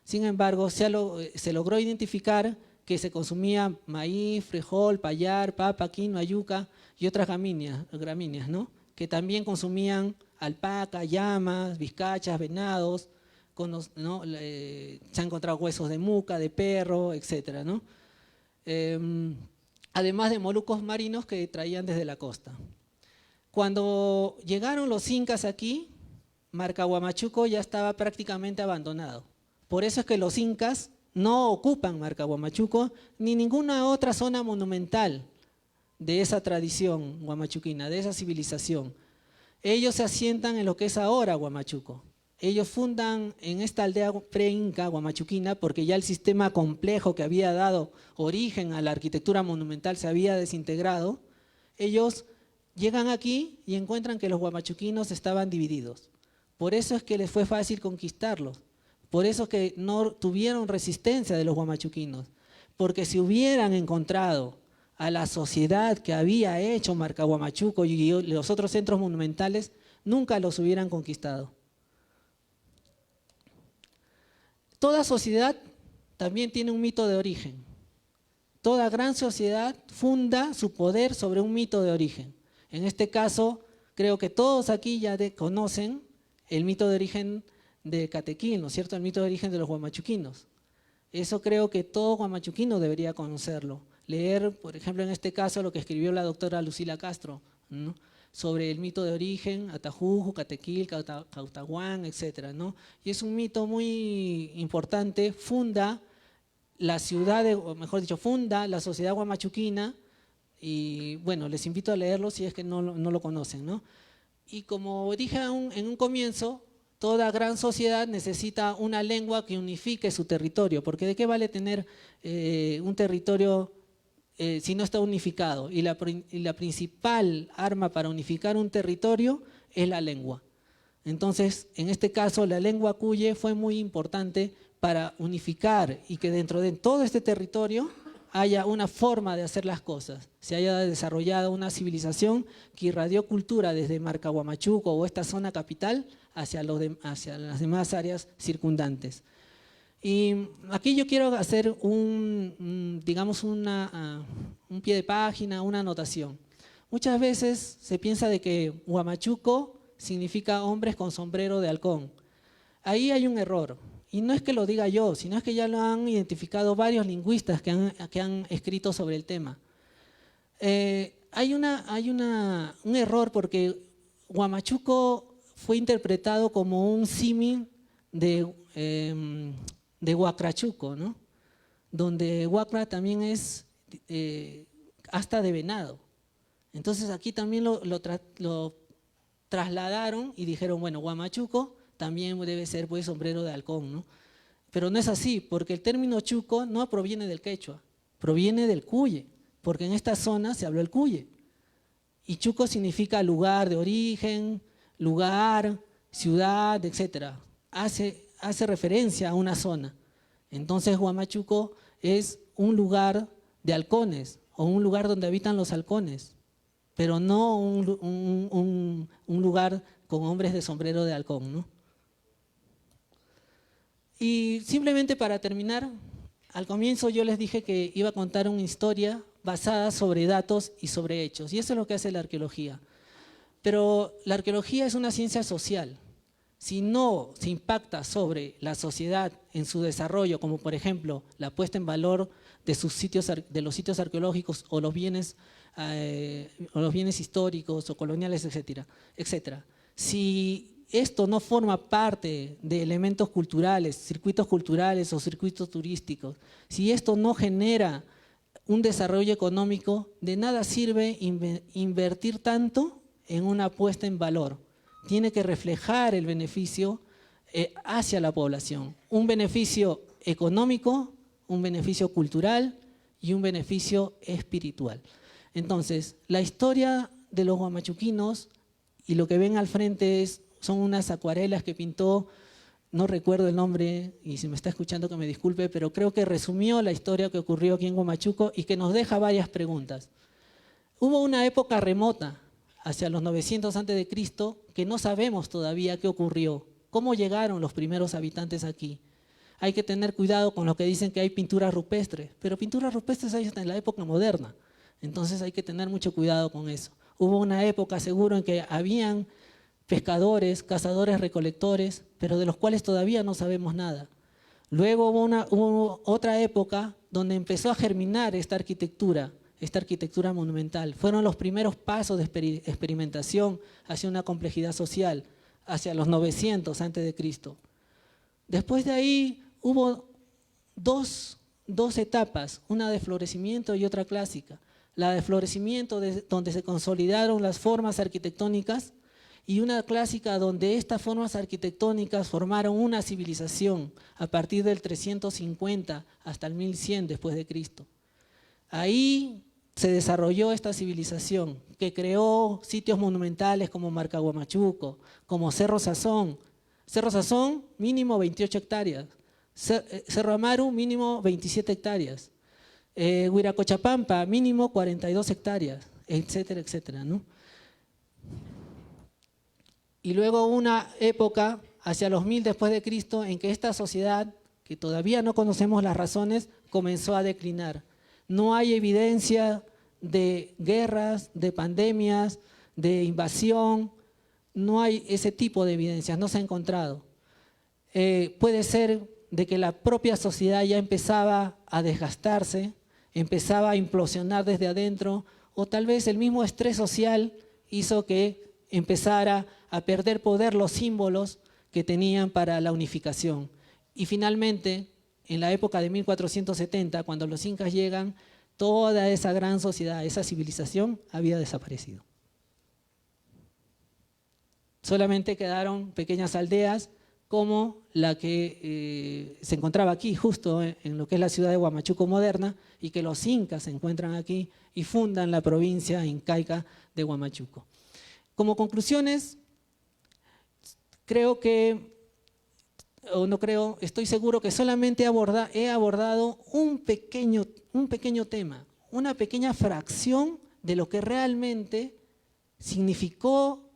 Speaker 4: se logró identificar que se consumía maíz, frijol, payar, papa, quinoa, yuca y otras gramíneas, ¿no? Que también consumían alpaca, llamas, vizcachas, venados, ¿no? Se han encontrado huesos de muca, de perro, etcétera, ¿no? Además de moluscos marinos que traían desde la costa. Cuando llegaron los incas aquí, Marca Huamachuco ya estaba prácticamente abandonado. Por eso es que los incas no ocupan Marca Huamachuco ni ninguna otra zona monumental de esa tradición huamachuquina, de esa civilización. Ellos se asientan en lo que es ahora Huamachuco. Ellos fundan en esta aldea pre-inca huamachuquina porque ya el sistema complejo que había dado origen a la arquitectura monumental se había desintegrado. Ellos llegan aquí y encuentran que los huamachuquinos estaban divididos. Por eso es que les fue fácil conquistarlos. Por eso es que no tuvieron resistencia de los huamachuquinos. Porque si hubieran encontrado a la sociedad que había hecho Marca Huamachuco y los otros centros monumentales, nunca los hubieran conquistado. Toda sociedad también tiene un mito de origen. Toda gran sociedad funda su poder sobre un mito de origen. En este caso, creo que todos aquí ya conocen el mito de origen de Catequil, ¿no es cierto? El mito de origen de los huamachuquinos. Eso creo que todo huamachuquino debería conocerlo. Leer, por ejemplo, en este caso, lo que escribió la doctora Lucila Castro, ¿no? Sobre el mito de origen, Atajuju, Catequil, Cautahuán, etcétera, ¿no? Y es un mito muy importante, funda la ciudad, o mejor dicho, funda la sociedad huamachuquina, y bueno, les invito a leerlo si es que no lo conocen, ¿no? Y como dije en un comienzo, toda gran sociedad necesita una lengua que unifique su territorio, porque ¿de qué vale tener un territorio si no está unificado? Y la principal arma para unificar un territorio es la lengua. Entonces, en este caso, la lengua cuye fue muy importante para unificar y que dentro de todo este territorio haya una forma de hacer las cosas, se haya desarrollado una civilización que irradió cultura desde Marca Huamachuco o esta zona capital hacia las demás áreas circundantes. Y aquí yo quiero hacer digamos un pie de página, una anotación. Muchas veces se piensa de que Huamachuco significa hombres con sombrero de halcón. Ahí hay un error. Y no es que lo diga yo, sino es que ya lo han identificado varios lingüistas que han escrito sobre el tema. Hay un error porque Huamachuco fue interpretado como un símil de Huacrachuco, ¿no? Donde Huacra también es asta de venado. Entonces aquí también lo trasladaron y dijeron, bueno, Huamachuco también debe ser pues sombrero de halcón, ¿no? Pero no es así, porque el término chuco no proviene del quechua, proviene del cuye, porque en esta zona se habló el cuye. Y chuco significa lugar de origen, lugar, ciudad, etc. Hace referencia a una zona. Entonces Huamachuco es un lugar de halcones o un lugar donde habitan los halcones, pero no un lugar con hombres de sombrero de halcón, ¿no? Y simplemente para terminar, al comienzo yo les dije que iba a contar una historia basada sobre datos y sobre hechos, y eso es lo que hace la arqueología. Pero la arqueología es una ciencia social. Si no se impacta sobre la sociedad en su desarrollo, como por ejemplo la puesta en valor de los sitios arqueológicos o los bienes históricos o coloniales, etcétera. Si esto no forma parte de elementos culturales, circuitos culturales o circuitos turísticos, si esto no genera un desarrollo económico, de nada sirve invertir tanto en una puesta en valor. Tiene que reflejar el beneficio hacia la población, un beneficio económico, un beneficio cultural y un beneficio espiritual. Entonces, la historia de los huamachuquinos y lo que ven al frente son unas acuarelas que pintó no recuerdo el nombre, y si me está escuchando que me disculpe, pero creo que resumió la historia que ocurrió aquí en Huamachuco y que nos deja varias preguntas. Hubo una época remota, hacia los 900 a.C., que no sabemos todavía qué ocurrió, cómo llegaron los primeros habitantes aquí. Hay que tener cuidado con lo que dicen que hay pinturas rupestres, pero pinturas rupestres hay hasta en la época moderna, entonces hay que tener mucho cuidado con eso. Hubo una época seguro en que habían pescadores, cazadores, recolectores, pero de los cuales todavía no sabemos nada. Luego hubo otra época donde empezó a germinar esta arquitectura monumental. Fueron los primeros pasos de experimentación hacia una complejidad social, hacia los 900 a.C. Después de ahí hubo dos etapas, una de florecimiento y otra clásica. La de florecimiento, donde se consolidaron las formas arquitectónicas, y una clásica donde estas formas arquitectónicas formaron una civilización a partir del 350 hasta el 1100 después de Cristo. Ahí se desarrolló esta civilización que creó sitios monumentales como Marca Huamachuco, como Cerro Sazón. Cerro Sazón, mínimo 28 hectáreas. Cerro Amaru, mínimo 27 hectáreas. Huiracochapampa, mínimo 42 hectáreas, etcétera, etcétera, ¿no? Y luego una época, hacia los 1000 después de Cristo, en que esta sociedad, que todavía no conocemos las razones, comenzó a declinar. No hay evidencia de guerras, de pandemias, de invasión, no hay ese tipo de evidencias, no se ha encontrado. Puede ser de que la propia sociedad ya empezaba a desgastarse, empezaba a implosionar desde adentro, o tal vez el mismo estrés social hizo que empezara a perder poder los símbolos que tenían para la unificación. Y finalmente, en la época de 1470, cuando los incas llegan, toda esa gran sociedad, esa civilización había desaparecido. Solamente quedaron pequeñas aldeas como la que se encontraba aquí, justo en lo que es la ciudad de Huamachuco moderna, y que los incas se encuentran aquí y fundan la provincia incaica de Huamachuco. Como conclusiones, estoy seguro que solamente he abordado un pequeño tema, una pequeña fracción de lo que realmente significó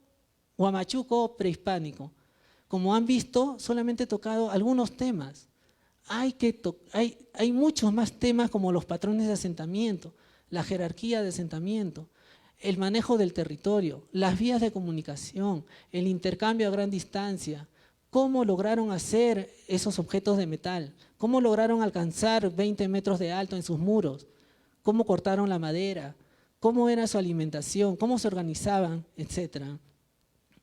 Speaker 4: Huamachuco prehispánico. Como han visto, solamente he tocado algunos temas. Hay muchos más temas como los patrones de asentamiento, la jerarquía de asentamiento, el manejo del territorio, las vías de comunicación, el intercambio a gran distancia, cómo lograron hacer esos objetos de metal, cómo lograron alcanzar 20 metros de alto en sus muros, cómo cortaron la madera, cómo era su alimentación, cómo se organizaban, etc.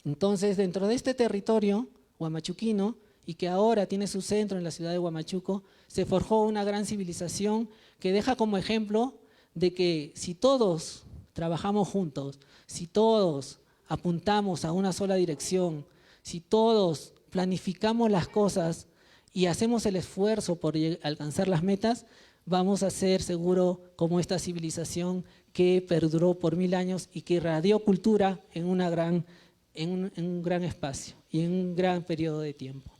Speaker 4: Entonces, dentro de este territorio huamachuquino, y que ahora tiene su centro en la ciudad de Huamachuco, se forjó una gran civilización que deja como ejemplo de que si todos trabajamos juntos, si todos apuntamos a una sola dirección, si todos planificamos las cosas y hacemos el esfuerzo por alcanzar las metas, vamos a ser seguro como esta civilización que perduró por 1000 años y que irradió cultura en un gran espacio y en un gran periodo de tiempo.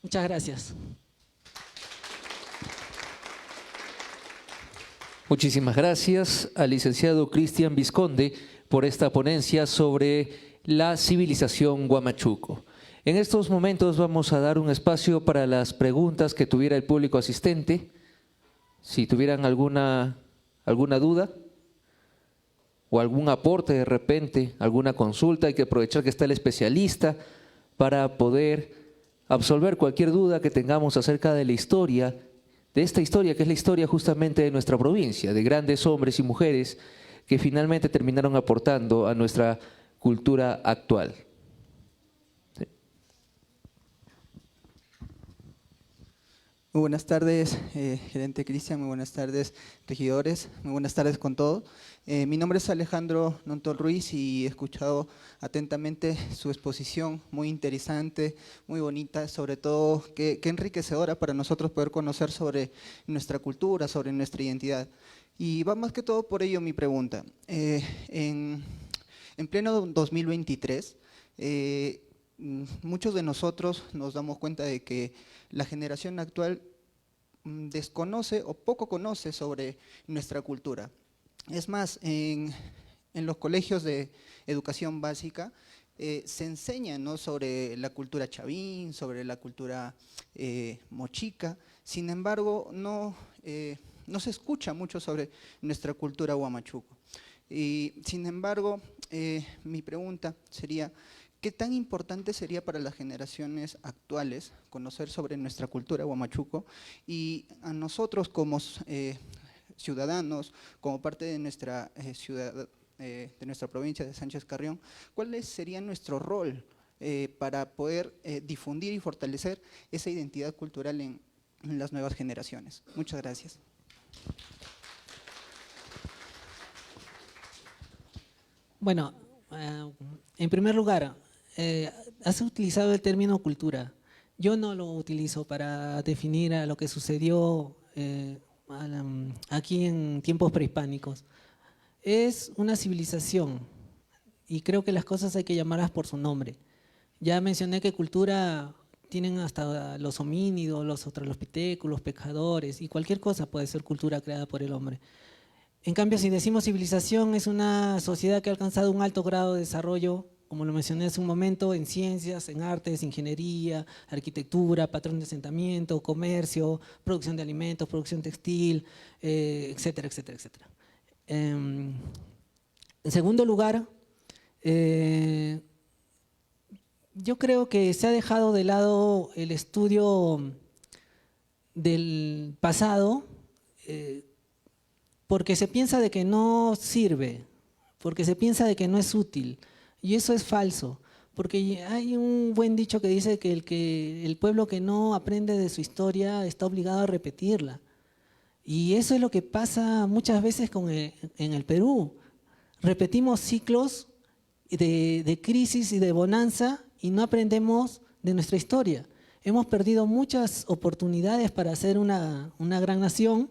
Speaker 4: Muchas gracias.
Speaker 1: Muchísimas gracias al licenciado Cristian Visconde por esta ponencia sobre la civilización Huamachuco. En estos momentos vamos a dar un espacio para las preguntas que tuviera el público asistente. Si tuvieran alguna duda o algún aporte de repente, alguna consulta, hay que aprovechar que está el especialista para poder absolver cualquier duda que tengamos acerca de la historia, de esta historia que es la historia justamente de nuestra provincia, de grandes hombres y mujeres que finalmente terminaron aportando a nuestra cultura actual. Sí.
Speaker 5: Muy buenas tardes, gerente Cristian, muy buenas tardes, regidores, muy buenas tardes con todos. Mi nombre es Alejandro Nontol Ruiz y he escuchado atentamente su exposición, muy interesante, muy bonita, sobre todo que enriquecedora para nosotros poder conocer sobre nuestra cultura, sobre nuestra identidad. Y va más que todo por ello mi pregunta. En pleno 2023, muchos de nosotros nos damos cuenta de que la generación actual desconoce o poco conoce sobre nuestra cultura. Es más, en los colegios de educación básica se enseña, ¿no?, sobre la cultura chavín, sobre la cultura mochica. Sin embargo, no se escucha mucho sobre nuestra cultura huamachuco. Y sin embargo, mi pregunta sería, ¿qué tan importante sería para las generaciones actuales conocer sobre nuestra cultura huamachuco? Y a nosotros como ciudadanos, como parte de nuestra ciudad, de nuestra provincia de Sánchez Carrión, ¿cuál sería nuestro rol para poder difundir y fortalecer esa identidad cultural en las nuevas generaciones? Muchas gracias.
Speaker 4: Bueno, en primer lugar, has utilizado el término cultura. Yo no lo utilizo para definir a lo que sucedió aquí en tiempos prehispánicos. Es una civilización y creo que las cosas hay que llamarlas por su nombre. Ya mencioné que cultura tienen hasta los homínidos, los australopithecus, los pescadores, y cualquier cosa puede ser cultura creada por el hombre. En cambio, si decimos civilización, es una sociedad que ha alcanzado un alto grado de desarrollo, como lo mencioné hace un momento, en ciencias, en artes, ingeniería, arquitectura, patrón de asentamiento, comercio, producción de alimentos, producción textil, etcétera, etcétera, etcétera. En segundo lugar, yo creo que se ha dejado de lado el estudio del pasado porque se piensa de que no sirve, porque se piensa de que no es útil, y eso es falso, porque hay un buen dicho que dice que el pueblo que no aprende de su historia está obligado a repetirla. Y eso es lo que pasa muchas veces en el Perú. Repetimos ciclos de crisis y de bonanza y no aprendemos de nuestra historia. Hemos perdido muchas oportunidades para ser una gran nación,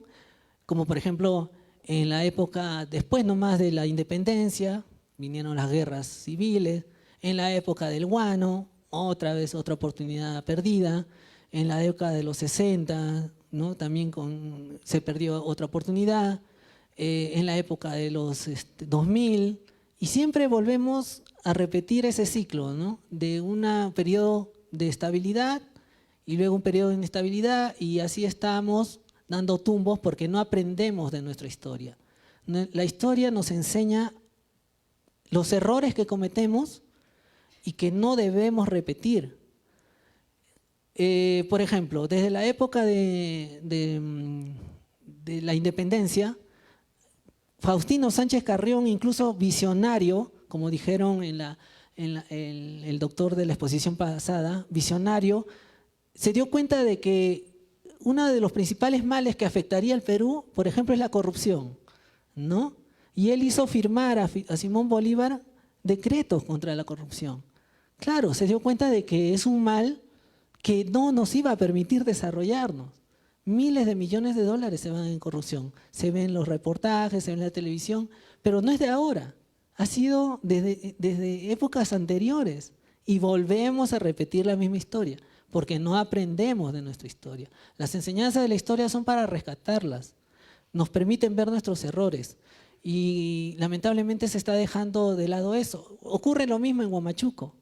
Speaker 4: como por ejemplo en la época después nomás de la independencia, vinieron las guerras civiles, en la época del guano, otra vez otra oportunidad perdida, en la época de los 60, ¿no?, también se perdió otra oportunidad, en la época de los 2000, y siempre volvemos a repetir ese ciclo, ¿no?, de un periodo de estabilidad y luego un periodo de inestabilidad, y así estamos dando tumbos porque no aprendemos de nuestra historia. La historia nos enseña los errores que cometemos y que no debemos repetir. Por ejemplo, desde la época de la independencia, Faustino Sánchez Carrión, incluso visionario, como dijeron el doctor de la exposición pasada, visionario, se dio cuenta de que uno de los principales males que afectaría al Perú, por ejemplo, es la corrupción, ¿no? Y él hizo firmar a Simón Bolívar decretos contra la corrupción. Claro, se dio cuenta de que es un mal que no nos iba a permitir desarrollarnos. Miles de millones de dólares se van en corrupción. Se ven en los reportajes, se ven en la televisión, pero no es de ahora. Ha sido desde épocas anteriores y volvemos a repetir la misma historia porque no aprendemos de nuestra historia. Las enseñanzas de la historia son para rescatarlas, nos permiten ver nuestros errores y lamentablemente se está dejando de lado eso. Ocurre lo mismo en Huamachuco.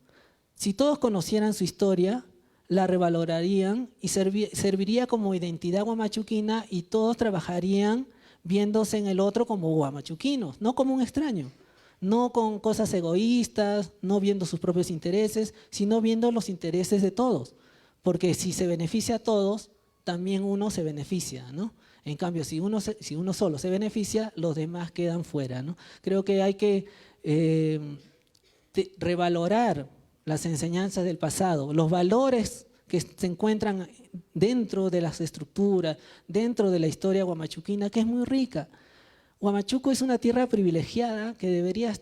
Speaker 4: Si todos conocieran su historia, la revalorarían y serviría como identidad huamachuquina y todos trabajarían viéndose en el otro como huamachuquinos, no como un extraño, no con cosas egoístas, no viendo sus propios intereses, sino viendo los intereses de todos, porque si se beneficia a todos, también uno se beneficia, ¿no? En cambio, si uno solo se beneficia, los demás quedan fuera, ¿no? Creo que hay que revalorar las enseñanzas del pasado, los valores que se encuentran dentro de las estructuras, dentro de la historia huamachuquina, que es muy rica. Huamachuco es una tierra privilegiada que debería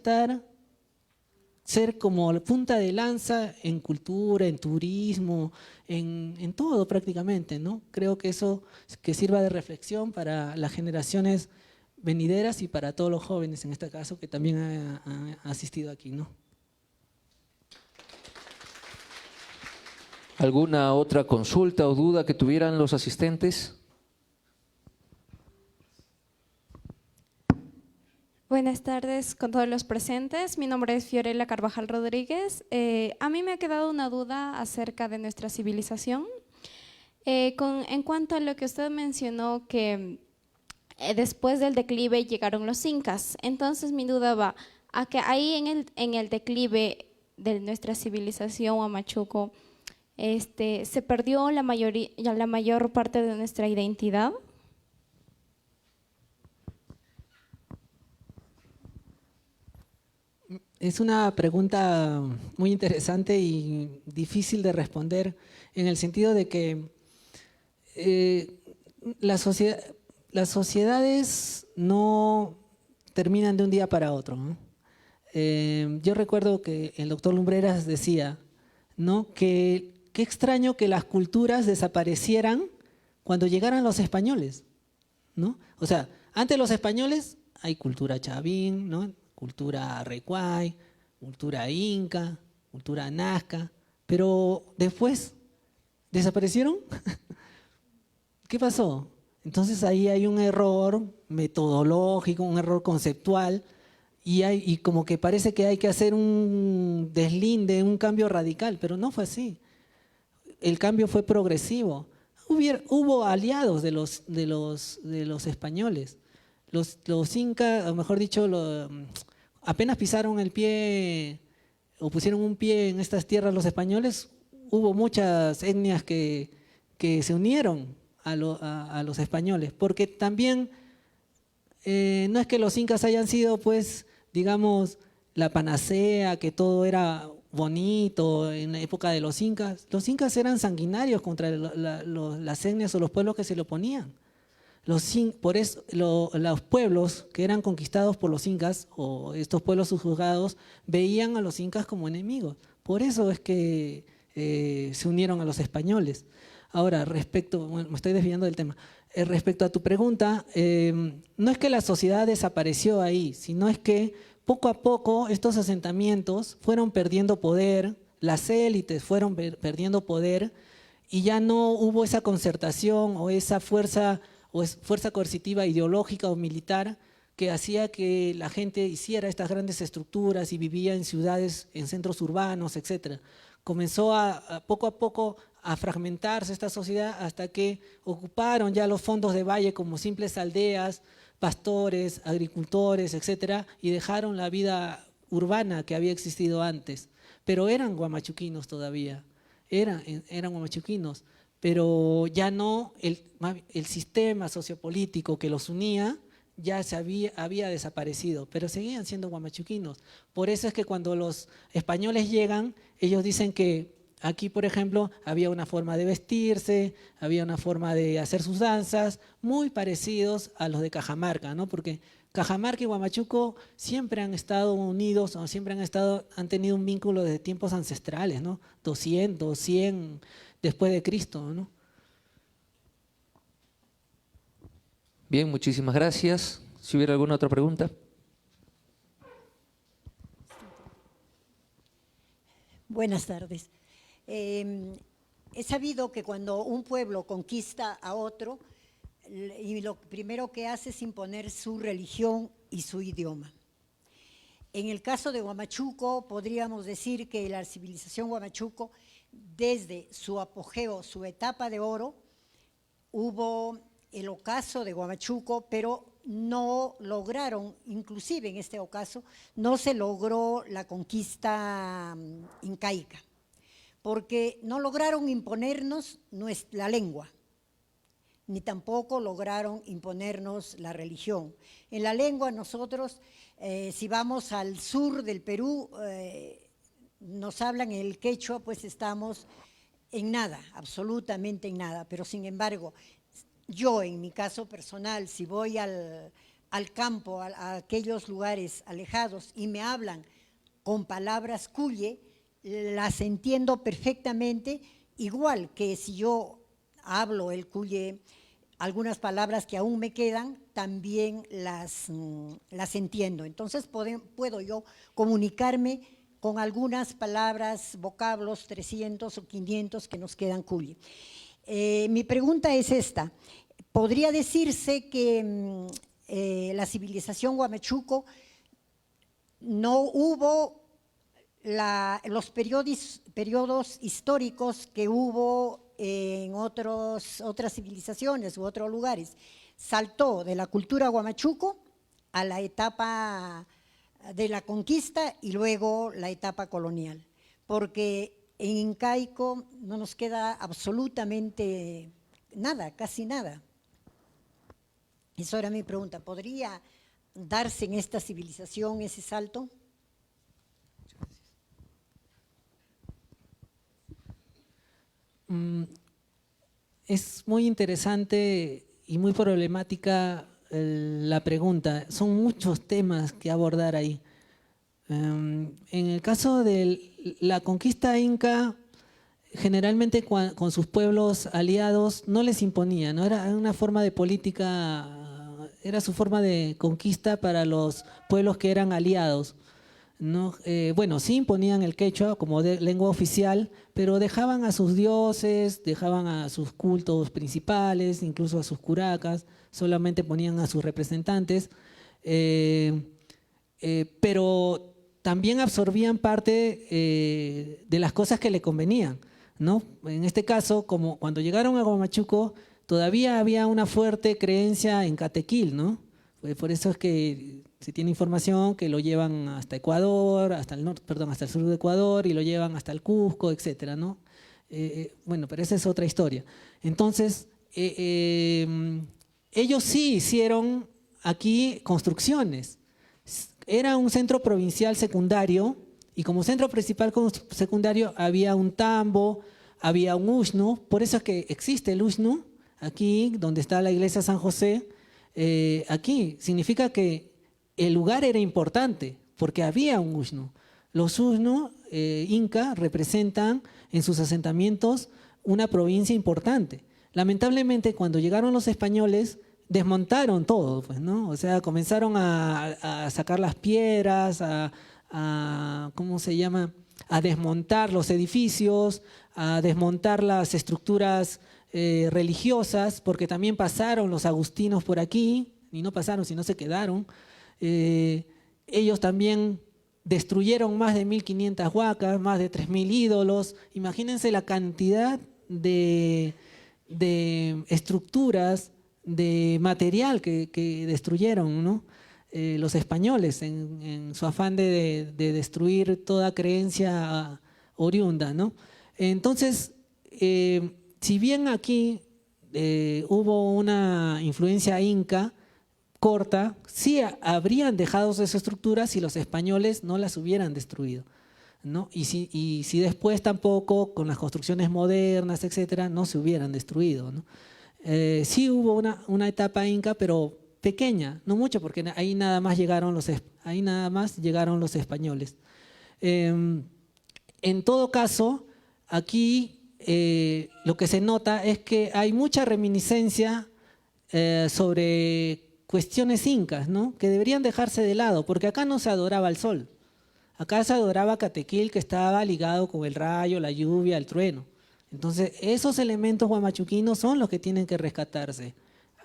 Speaker 4: ser como la punta de lanza en cultura, en turismo, en todo prácticamente, ¿no? Creo que eso que sirva de reflexión para las generaciones venideras y para todos los jóvenes, en este caso, que también han asistido aquí, ¿no?
Speaker 1: ¿Alguna otra consulta o duda que tuvieran los asistentes?
Speaker 6: Buenas tardes con todos los presentes. Mi nombre es Fiorella Carvajal Rodríguez. A mí me ha quedado una duda acerca de nuestra civilización. En cuanto a lo que usted mencionó, que después del declive llegaron los incas. Entonces mi duda va a que ahí en el declive de nuestra civilización huamachuco, se perdió la mayor parte de nuestra identidad.
Speaker 4: Es una pregunta muy interesante y difícil de responder en el sentido de que las sociedades no terminan de un día para otro, ¿no? Yo recuerdo que el doctor Lumbreras decía, ¿no?, que qué extraño que las culturas desaparecieran cuando llegaran los españoles, ¿no? O sea, antes de los españoles hay cultura chavín, ¿no?, cultura recuay, cultura inca, cultura nazca, pero después desaparecieron. ¿Qué pasó? Entonces ahí hay un error metodológico, un error conceptual, y como que parece que hay que hacer un deslinde, un cambio radical, pero no fue así. El cambio fue progresivo. Hubo aliados de los españoles. Los incas, o mejor dicho, apenas pisaron el pie o pusieron un pie en estas tierras los españoles, hubo muchas etnias que se unieron a los españoles, porque también no es que los incas hayan sido, pues, digamos, la panacea, que todo era bonito en la época de los incas. Los incas eran sanguinarios contra las etnias o los pueblos que se le oponían. Por eso los pueblos que eran conquistados por los incas o estos pueblos subjugados veían a los incas como enemigos. Por eso es que se unieron a los españoles. Ahora, me estoy desviando del tema. Respecto a tu pregunta, no es que la sociedad desapareció ahí, sino es que poco a poco estos asentamientos fueron perdiendo poder, las élites fueron perdiendo poder y ya no hubo esa concertación o esa fuerza coercitiva ideológica o militar que hacía que la gente hiciera estas grandes estructuras y vivía en ciudades, en centros urbanos, etc. Comenzó poco a poco a fragmentarse esta sociedad hasta que ocuparon ya los fondos de valle como simples aldeas, pastores, agricultores, etcétera, y dejaron la vida urbana que había existido antes. Pero eran huamachuquinos todavía, eran huamachuquinos, pero ya no, el sistema sociopolítico que los unía ya había desaparecido, pero seguían siendo huamachuquinos. Por eso es que cuando los españoles llegan, ellos dicen que aquí, por ejemplo, había una forma de vestirse, había una forma de hacer sus danzas, muy parecidos a los de Cajamarca, ¿no? Porque Cajamarca y Huamachuco siempre han estado unidos, o siempre han tenido un vínculo desde tiempos ancestrales, ¿no? 200, 100 después de Cristo, ¿no?
Speaker 1: Bien, muchísimas gracias. Si hubiera alguna otra pregunta.
Speaker 7: Buenas tardes. He sabido que cuando un pueblo conquista a otro, y lo primero que hace es imponer su religión y su idioma. En el caso de Huamachuco, podríamos decir que la civilización Huamachuco, desde su apogeo, su etapa de oro, hubo el ocaso de Huamachuco, pero no lograron, inclusive en este ocaso, no se logró la conquista incaica, porque no lograron imponernos la lengua, ni tampoco lograron imponernos la religión. En la lengua nosotros, si vamos al sur del Perú, nos hablan el quechua, pues estamos en nada, absolutamente en nada, pero sin embargo, yo en mi caso personal, si voy al campo, a aquellos lugares alejados y me hablan con palabras cuye, las entiendo perfectamente, igual que si yo hablo el cuye, algunas palabras que aún me quedan, también las entiendo. Entonces puedo yo comunicarme con algunas palabras, vocablos, 300 o 500 que nos quedan cuyi. Mi pregunta es esta. ¿Podría decirse que la civilización Huamachuco no hubo los periodos históricos que hubo en otras civilizaciones u otros lugares? Saltó de la cultura Huamachuco a la etapa de la conquista y luego la etapa colonial, porque en incaico no nos queda absolutamente nada, casi nada. Eso era mi pregunta. ¿Podría darse en esta civilización ese salto?
Speaker 4: Es muy interesante y muy problemática la pregunta. Son muchos temas que abordar ahí. En el caso de la conquista inca, generalmente con sus pueblos aliados no les imponía, ¿no? Era una forma de política, era su forma de conquista para los pueblos que eran aliados, ¿no? Bueno, sí imponían el quechua como lengua oficial, pero dejaban a sus dioses, dejaban a sus cultos principales, incluso a sus curacas, solamente ponían a sus representantes, pero también absorbían parte de las cosas que le convenían, ¿no? En este caso, como cuando llegaron a Huamachuco, todavía había una fuerte creencia en Catequil, ¿no? Por eso es que se tiene información que lo llevan hasta Ecuador, hasta el norte, perdón, hasta el sur de Ecuador y lo llevan hasta el Cusco, etcétera, ¿no? Bueno, pero esa es otra historia. Entonces, ellos sí hicieron aquí construcciones. Era un centro provincial secundario y como centro principal secundario había un tambo, había un ushnu, por eso es que existe el ushnu, aquí donde está la iglesia San José, aquí significa que el lugar era importante porque había un ushnu. Los ushnu inca representan en sus asentamientos una provincia importante. Lamentablemente cuando llegaron los españoles desmontaron todo, pues, ¿no? O sea, comenzaron a sacar las piedras, ¿cómo se llama? A desmontar los edificios, a desmontar las estructuras religiosas, porque también pasaron los agustinos por aquí, y no pasaron, sino se quedaron. Ellos también destruyeron más de 1.500 huacas, más de 3.000 ídolos. Imagínense la cantidad de estructuras, de material que destruyeron, ¿no? Los españoles en su afán de destruir toda creencia oriunda, ¿no? Entonces, si bien aquí hubo una influencia inca corta, sí habrían dejado esas estructuras si los españoles no las hubieran destruido, ¿no? Y si después tampoco, con las construcciones modernas, etcétera, no se hubieran destruido, ¿no? Sí hubo una etapa inca, pero pequeña, no mucho, porque ahí nada más llegaron los españoles. En todo caso, aquí lo que se nota es que hay mucha reminiscencia sobre cuestiones incas, ¿no? Que deberían dejarse de lado, porque acá no se adoraba al sol. Acá se adoraba a Catequil, que estaba ligado con el rayo, la lluvia, el trueno. Entonces, esos elementos huamachuquinos son los que tienen que rescatarse.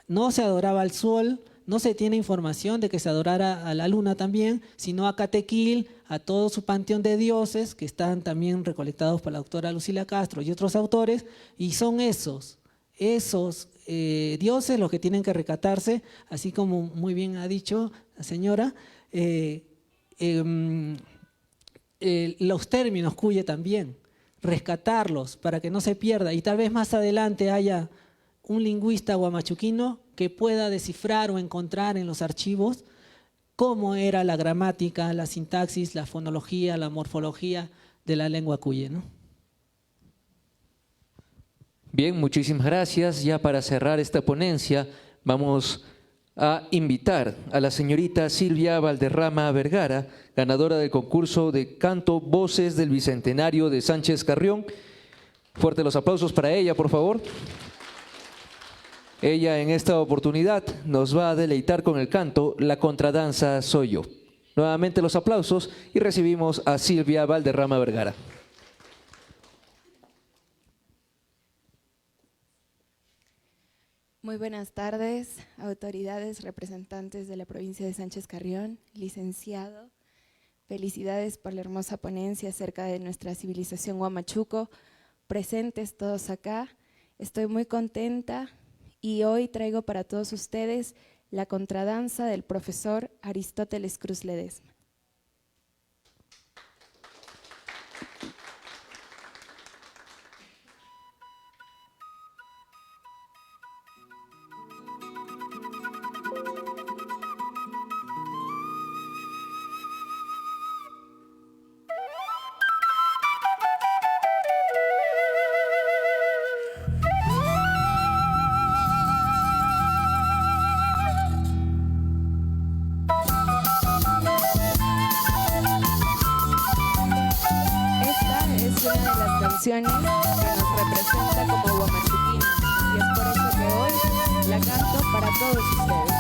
Speaker 4: No se adoraba al sol, no se tiene información de que se adorara a la luna también, sino a Catequil, a todo su panteón de dioses, que están también recolectados por la doctora Lucila Castro y otros autores, y son esos dioses los que tienen que rescatarse, así como muy bien ha dicho la señora, los términos cuye también, rescatarlos para que no se pierda y tal vez más adelante haya un lingüista huamachuquino que pueda descifrar o encontrar en los archivos cómo era la gramática, la sintaxis, la fonología, la morfología de la lengua cuye, ¿no?
Speaker 1: Bien, muchísimas gracias. Ya para cerrar esta ponencia vamos a invitar a la señorita Silvia Valderrama Vergara, ganadora del concurso de canto Voces del Bicentenario de Sánchez Carrión. Fuertes los aplausos para ella, por favor. Ella en esta oportunidad nos va a deleitar con el canto La Contradanza Soy Yo. Nuevamente los aplausos y recibimos a Silvia Valderrama Vergara.
Speaker 8: Muy buenas tardes, autoridades, representantes de la provincia de Sánchez Carrión, licenciado. Felicidades por la hermosa ponencia acerca de nuestra civilización Huamachuco, presentes todos acá. Estoy muy contenta y hoy traigo para todos ustedes la contradanza del profesor Aristóteles Cruz Ledesma. Que nos representa como huamachuquinos, y es por eso que hoy la canto para todos ustedes.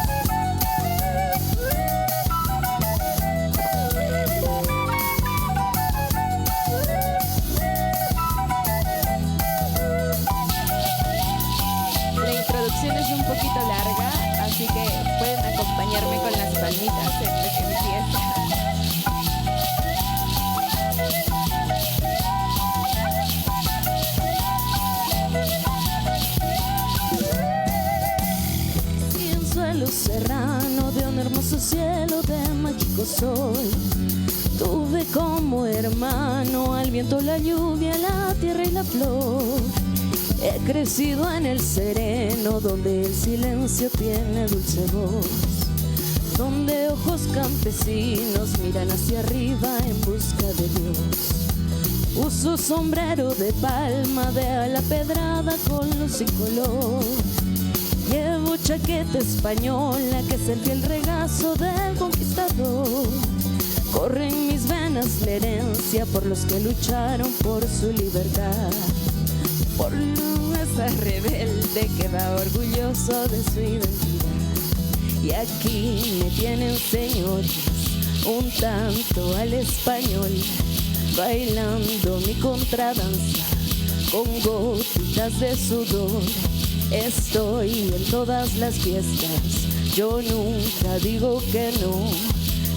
Speaker 8: La introducción es un poquito larga, así que pueden acompañarme con las palmitas en lo que empieza. Serrano de un hermoso cielo de mágico sol, tuve como hermano al viento, la lluvia, la tierra y la flor. He crecido en el sereno donde el silencio tiene dulce voz, donde ojos campesinos miran hacia arriba en busca de Dios. Uso sombrero de palma de ala pedrada con luz y color. Llevo chaqueta española que es el fiel regazo del conquistador. Corre en mis venas la herencia por los que lucharon por su libertad, por esa rebelde que va orgulloso de su identidad. Y aquí me tienen, señores, un tanto al español, bailando mi contradanza con gotitas de sudor. Estoy en todas las fiestas, yo nunca digo que no,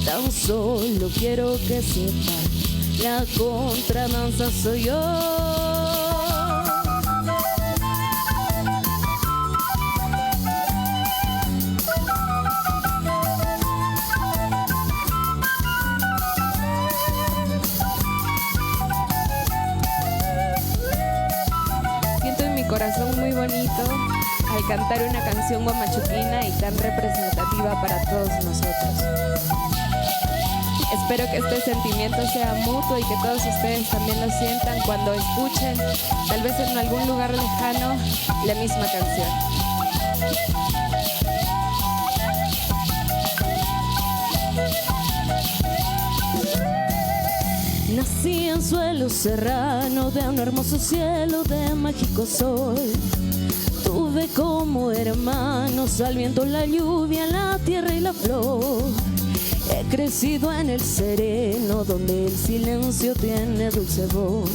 Speaker 8: tan solo quiero que sepan, la contradanza soy yo. Siento en mi corazón muy bonito al cantar una canción huamachuquina y tan representativa para todos nosotros. Espero que este sentimiento sea mutuo y que todos ustedes también lo sientan cuando escuchen, tal vez en algún lugar lejano, la misma canción. Nací en suelo serrano de un hermoso cielo de mágico sol. Tuve como hermanos al viento, la lluvia, la tierra y la flor. He crecido en el sereno donde el silencio tiene dulce voz,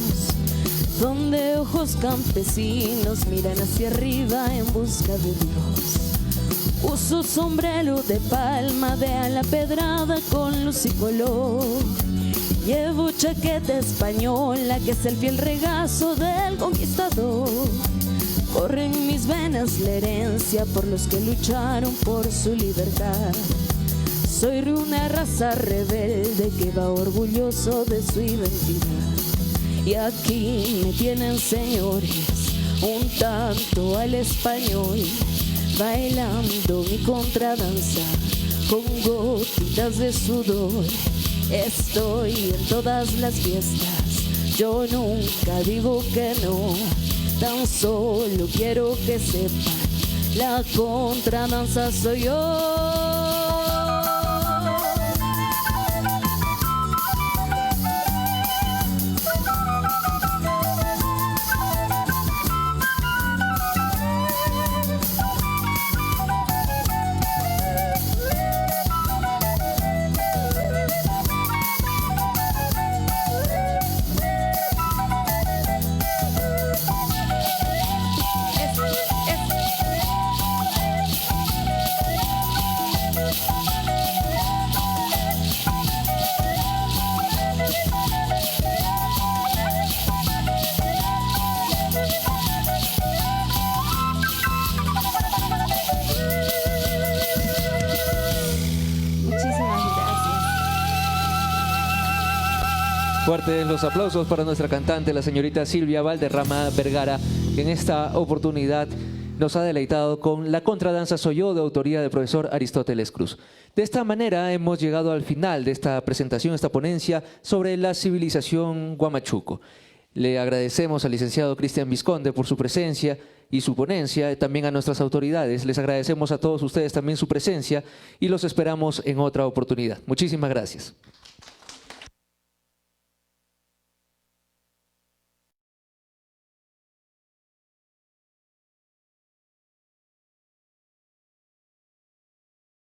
Speaker 8: donde ojos campesinos miran hacia arriba en busca de Dios. Uso sombrero de palma de ala pedrada con luz y color. Llevo chaqueta española que es el fiel regazo del conquistador. Corre en mis venas la herencia por los que lucharon por su libertad. Soy de una raza rebelde que va orgulloso de su identidad. Y aquí me tienen, señores, un tanto al español, bailando mi contradanza con gotitas de sudor. Estoy en todas las fiestas, yo nunca digo que no, tan solo quiero que sepan, la contradanza soy yo.
Speaker 1: Fuertes los aplausos para nuestra cantante, la señorita Silvia Valderrama Vergara, que en esta oportunidad nos ha deleitado con la contradanza Soy Yo, de autoría del profesor Aristóteles Cruz. De esta manera hemos llegado al final de esta presentación, esta ponencia sobre la civilización Huamachuco. Le agradecemos al licenciado Cristian Visconde por su presencia y su ponencia, también a nuestras autoridades. Les agradecemos a todos ustedes también su presencia y los esperamos en otra oportunidad. Muchísimas gracias.